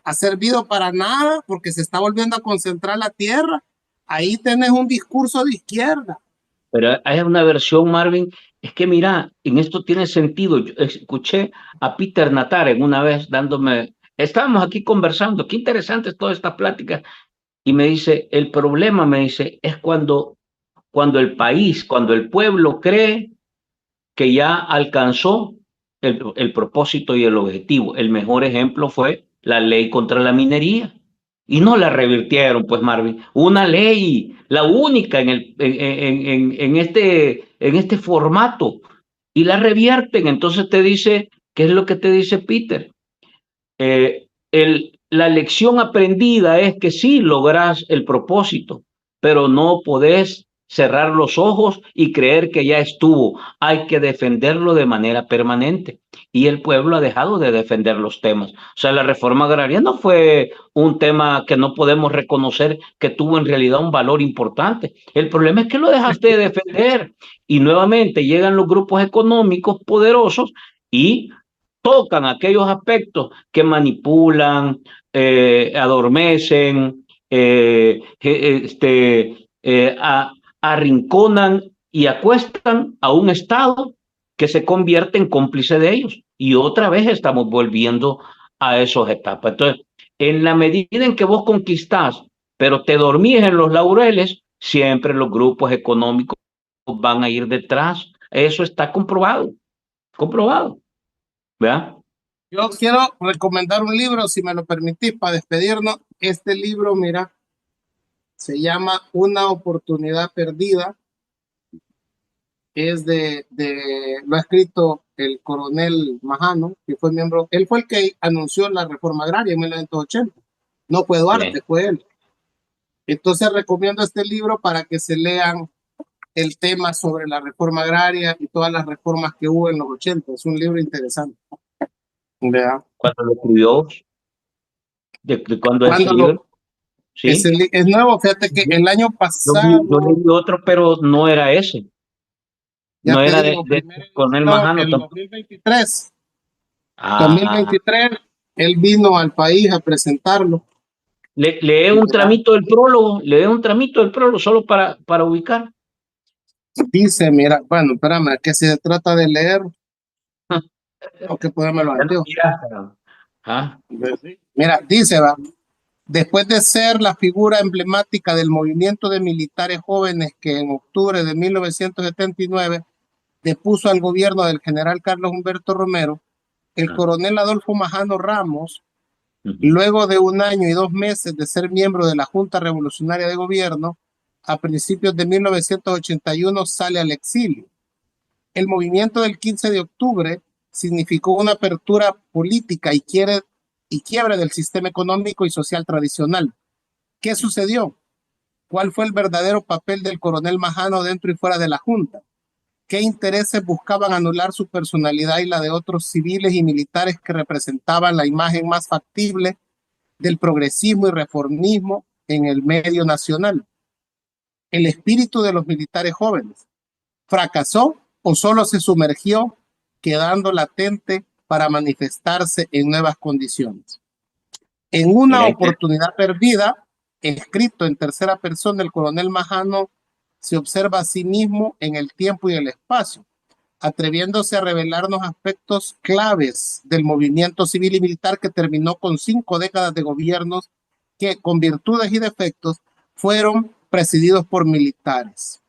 ha servido para nada porque se está volviendo a concentrar la tierra, ahí tenés un discurso de izquierda. pero hay una versión, Marvin, es que mira, en esto tiene sentido. Yo escuché a Peter Nataren una vez dándome, estábamos aquí conversando, qué interesante es toda esta plática, y me dice, el problema, me dice, es cuando el país, cuando el pueblo cree que ya alcanzó el propósito y el objetivo. El mejor ejemplo fue la ley contra la minería. Y no la revirtieron, pues Marvin. Una ley, la única en este formato. Y la revierten. Entonces te dice, ¿qué es lo que te dice Peter? La lección aprendida es que sí logras el propósito, pero no podés cerrar los ojos y creer que ya estuvo. Hay que defenderlo de manera permanente. Y el pueblo ha dejado de defender los temas. O sea, la reforma agraria no fue un tema que no podemos reconocer que tuvo en realidad un valor importante. El problema es que lo dejaste de defender. Y nuevamente llegan los grupos económicos poderosos y tocan aquellos aspectos que manipulan, adormecen, arrinconan y acuestan a un Estado que se convierte en cómplice de ellos. Y otra vez estamos volviendo a esas etapas. Entonces, en la medida en que vos conquistás, pero te dormís en los laureles, siempre los grupos económicos van a ir detrás. Eso está comprobado, comprobado. ¿Verdad? Yo quiero recomendar un libro, si me lo permitís, para despedirnos. Este libro, mira, se llama Una oportunidad perdida. Es lo ha escrito el coronel Majano, que fue miembro, él fue el que anunció la reforma agraria en 1980. No fue Duarte, Bien. fue él. Entonces recomiendo este libro para que se lean el tema sobre la reforma agraria y todas las reformas que hubo en los 80. Es un libro interesante. Vea. Cuando lo escribió, de cuándo es ese Cuando libro. Sí, es nuevo, fíjate que el año yo pasado, leí otro, pero no era ese. ya No te era digo, de primera Coronel edición, Majano el tampoco. 2023. Ah, 2023, él vino al país a presentarlo. lee un Mira, tramito del prólogo, lee un tramito del prólogo solo para ubicar. dice, mira, bueno, espérame, que se trata de leer, tengo que ponerme los Ya no anteojos. mira. Ah, Mira, dice, va, después de ser la figura emblemática del movimiento de militares jóvenes que en octubre de 1979 depuso al gobierno del general Carlos Humberto Romero, el ah, coronel Adolfo Majano Ramos, ujú, luego de 1 año y 2 meses de ser miembro de la Junta Revolucionaria de Gobierno, a principios de 1981 sale al exilio. El movimiento del 15 de octubre significó una apertura política y quiebre del sistema económico y social tradicional. ¿Qué sucedió? ¿Cuál fue el verdadero papel del coronel Majano dentro y fuera de la Junta? ¿Qué intereses buscaban anular su personalidad y la de otros civiles y militares que representaban la imagen más factible del progresismo y reformismo en el medio nacional? El espíritu de los militares jóvenes fracasó o solo se sumergió, quedando latente para manifestarse en nuevas condiciones. En una mira, oportunidad perdida, escrito en tercera persona, el coronel Majano se observa a sí mismo en el tiempo y el espacio, atreviéndose a revelarnos aspectos claves del movimiento civil y militar que terminó con 5 décadas de gobiernos que, con virtudes y defectos, fueron presididos por militares.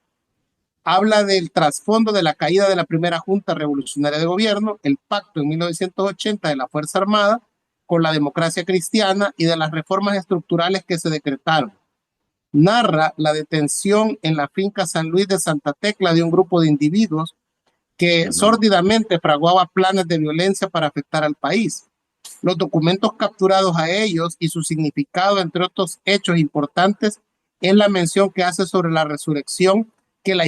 Habla del trasfondo de la caída de la primera Junta Revolucionaria de Gobierno, el pacto en 1980 de la Fuerza Armada con la democracia cristiana y de las reformas estructurales que se decretaron. Narra la detención en la finca San Luis de Santa Tecla de un grupo de individuos que sórdidamente fraguaba planes de violencia para afectar al país. Los documentos capturados a ellos y su significado, entre otros hechos importantes, es la mención que hace sobre la resurrección que la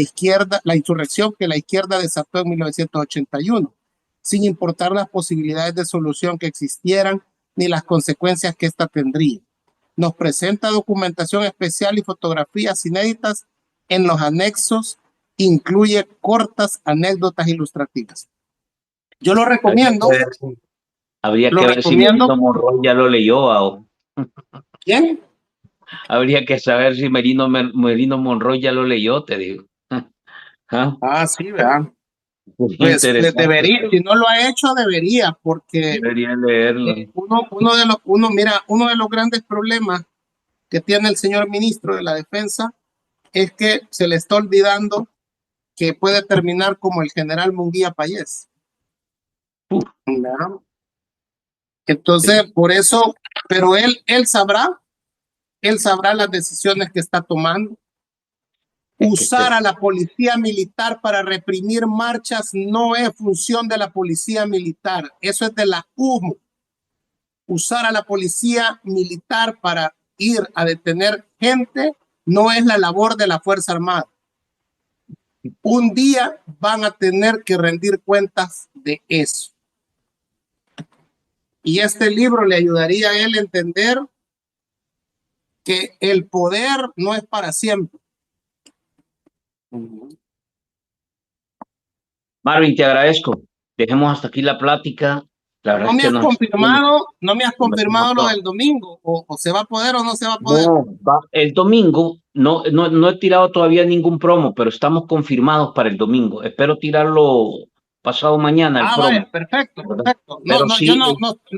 insurrección que la izquierda desató en 1981, sin importar las posibilidades de solución que existieran ni las consecuencias que ésta tendría. Nos presenta documentación especial y fotografías inéditas en los anexos, incluye cortas anécdotas ilustrativas. Yo habría lo que ver si Merino recomiendo. Monroy ya lo leyó. ¿Quién? Habría que saber si Merino Monroy ya lo leyó, te digo. Ah, Ah, sí, ¿verdad? sería Pues interesante. debería, si no lo ha hecho, debería, porque Debería leerlo. uno de los grandes problemas que tiene el señor ministro de la Defensa es que se le está olvidando que puede terminar como el general Munguía Payés. Uf, ¿Verdad? Entonces, sí. por eso, pero él sabrá las decisiones que está tomando. Es que Usar a la policía militar para reprimir marchas no es función de la policía militar, eso es de la UMO. Usar a la policía militar para ir a detener gente no es la labor de la Fuerza Armada. Un día van a tener que rendir cuentas de eso. Y este libro le ayudaría a él a entender que el poder no es para siempre. Marvin, te agradezco. Dejemos hasta aquí la plática. La verdad No es me que has nos confirmado, no me has confirmado lo no, del domingo, o se va a poder o no se va a poder. no, el domingo no he tirado todavía ningún promo, pero estamos confirmados para el domingo. Espero tirarlo pasado mañana el Ah, promo, vaya, perfecto, ¿verdad? perfecto. No, Pero no, yo sí,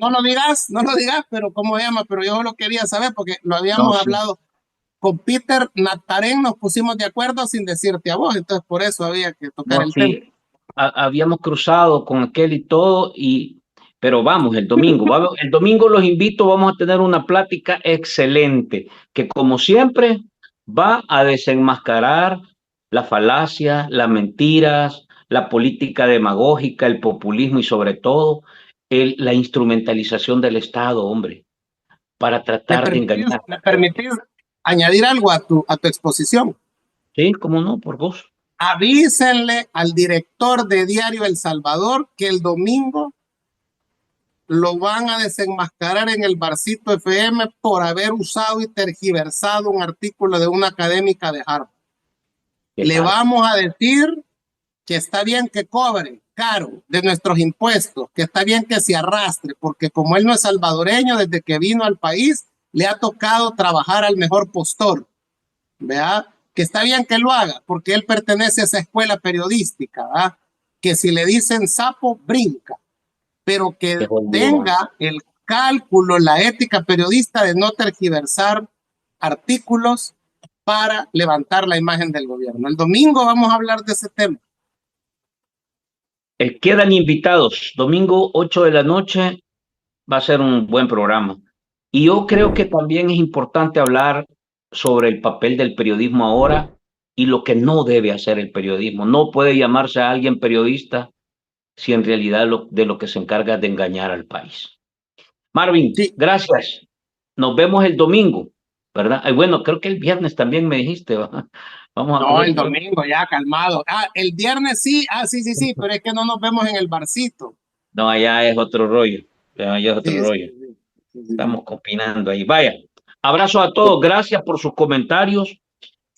no lo digas, no lo digas, pero cómo se llama, pero yo lo quería saber porque lo no, habíamos sí, hablado con Peter Natarén, nos pusimos de acuerdo sin decirte a vos, entonces por eso había que tocar no, el tema. sí. Habíamos cruzado con aquel y todo, pero vamos, el domingo los invito, vamos a tener una plática excelente, que como siempre va a desenmascarar la falacia, las mentiras, la política demagógica, el populismo y sobre todo la instrumentalización del Estado, hombre, para tratar de engañar. Me permitís añadir algo a tu exposición? Sí, cómo no, por vos. Avísenle al director de Diario El Salvador que el domingo lo van a desenmascarar en el Barcito FM por haber usado y tergiversado un artículo de una académica de Harvard. Le vamos a decir que está bien que cobre caro de nuestros impuestos, que está bien que se arrastre, porque como él no es salvadoreño, desde que vino al país, le ha tocado trabajar al mejor postor. ¿Vea? Que está bien que lo haga, porque él pertenece a esa escuela periodística, ¿verdad? Que si le dicen sapo, brinca, pero que tenga el cálculo, la ética periodista de no tergiversar artículos para levantar la imagen del gobierno. El domingo vamos a hablar de ese tema. Quedan invitados, domingo 8 de la noche, va a ser un buen programa. Y yo creo que también es importante hablar sobre el papel del periodismo ahora y lo que no debe hacer el periodismo. No puede llamarse a alguien periodista si en realidad de lo que se encarga es de engañar al país. Marvin, sí. Gracias. Nos vemos el domingo, ¿verdad? Y bueno, creo que el viernes también me dijiste, ¿verdad? Vamos a no, el domingo, ya calmado. El viernes sí, sí, pero es que no nos vemos en el barcito. No, allá es otro rollo. Allá es otro rollo. Sí. Estamos opinando ahí. Vaya, abrazo a todos. Gracias por sus comentarios.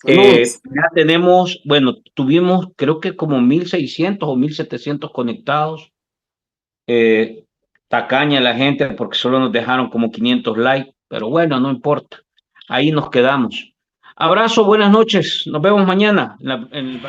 Ya tenemos, bueno, tuvimos creo que como 1,600 o 1,700 conectados. Tacaña la gente porque solo nos dejaron como 500 likes, pero bueno, no importa. Ahí nos quedamos. Abrazo, buenas noches. Nos vemos mañana en el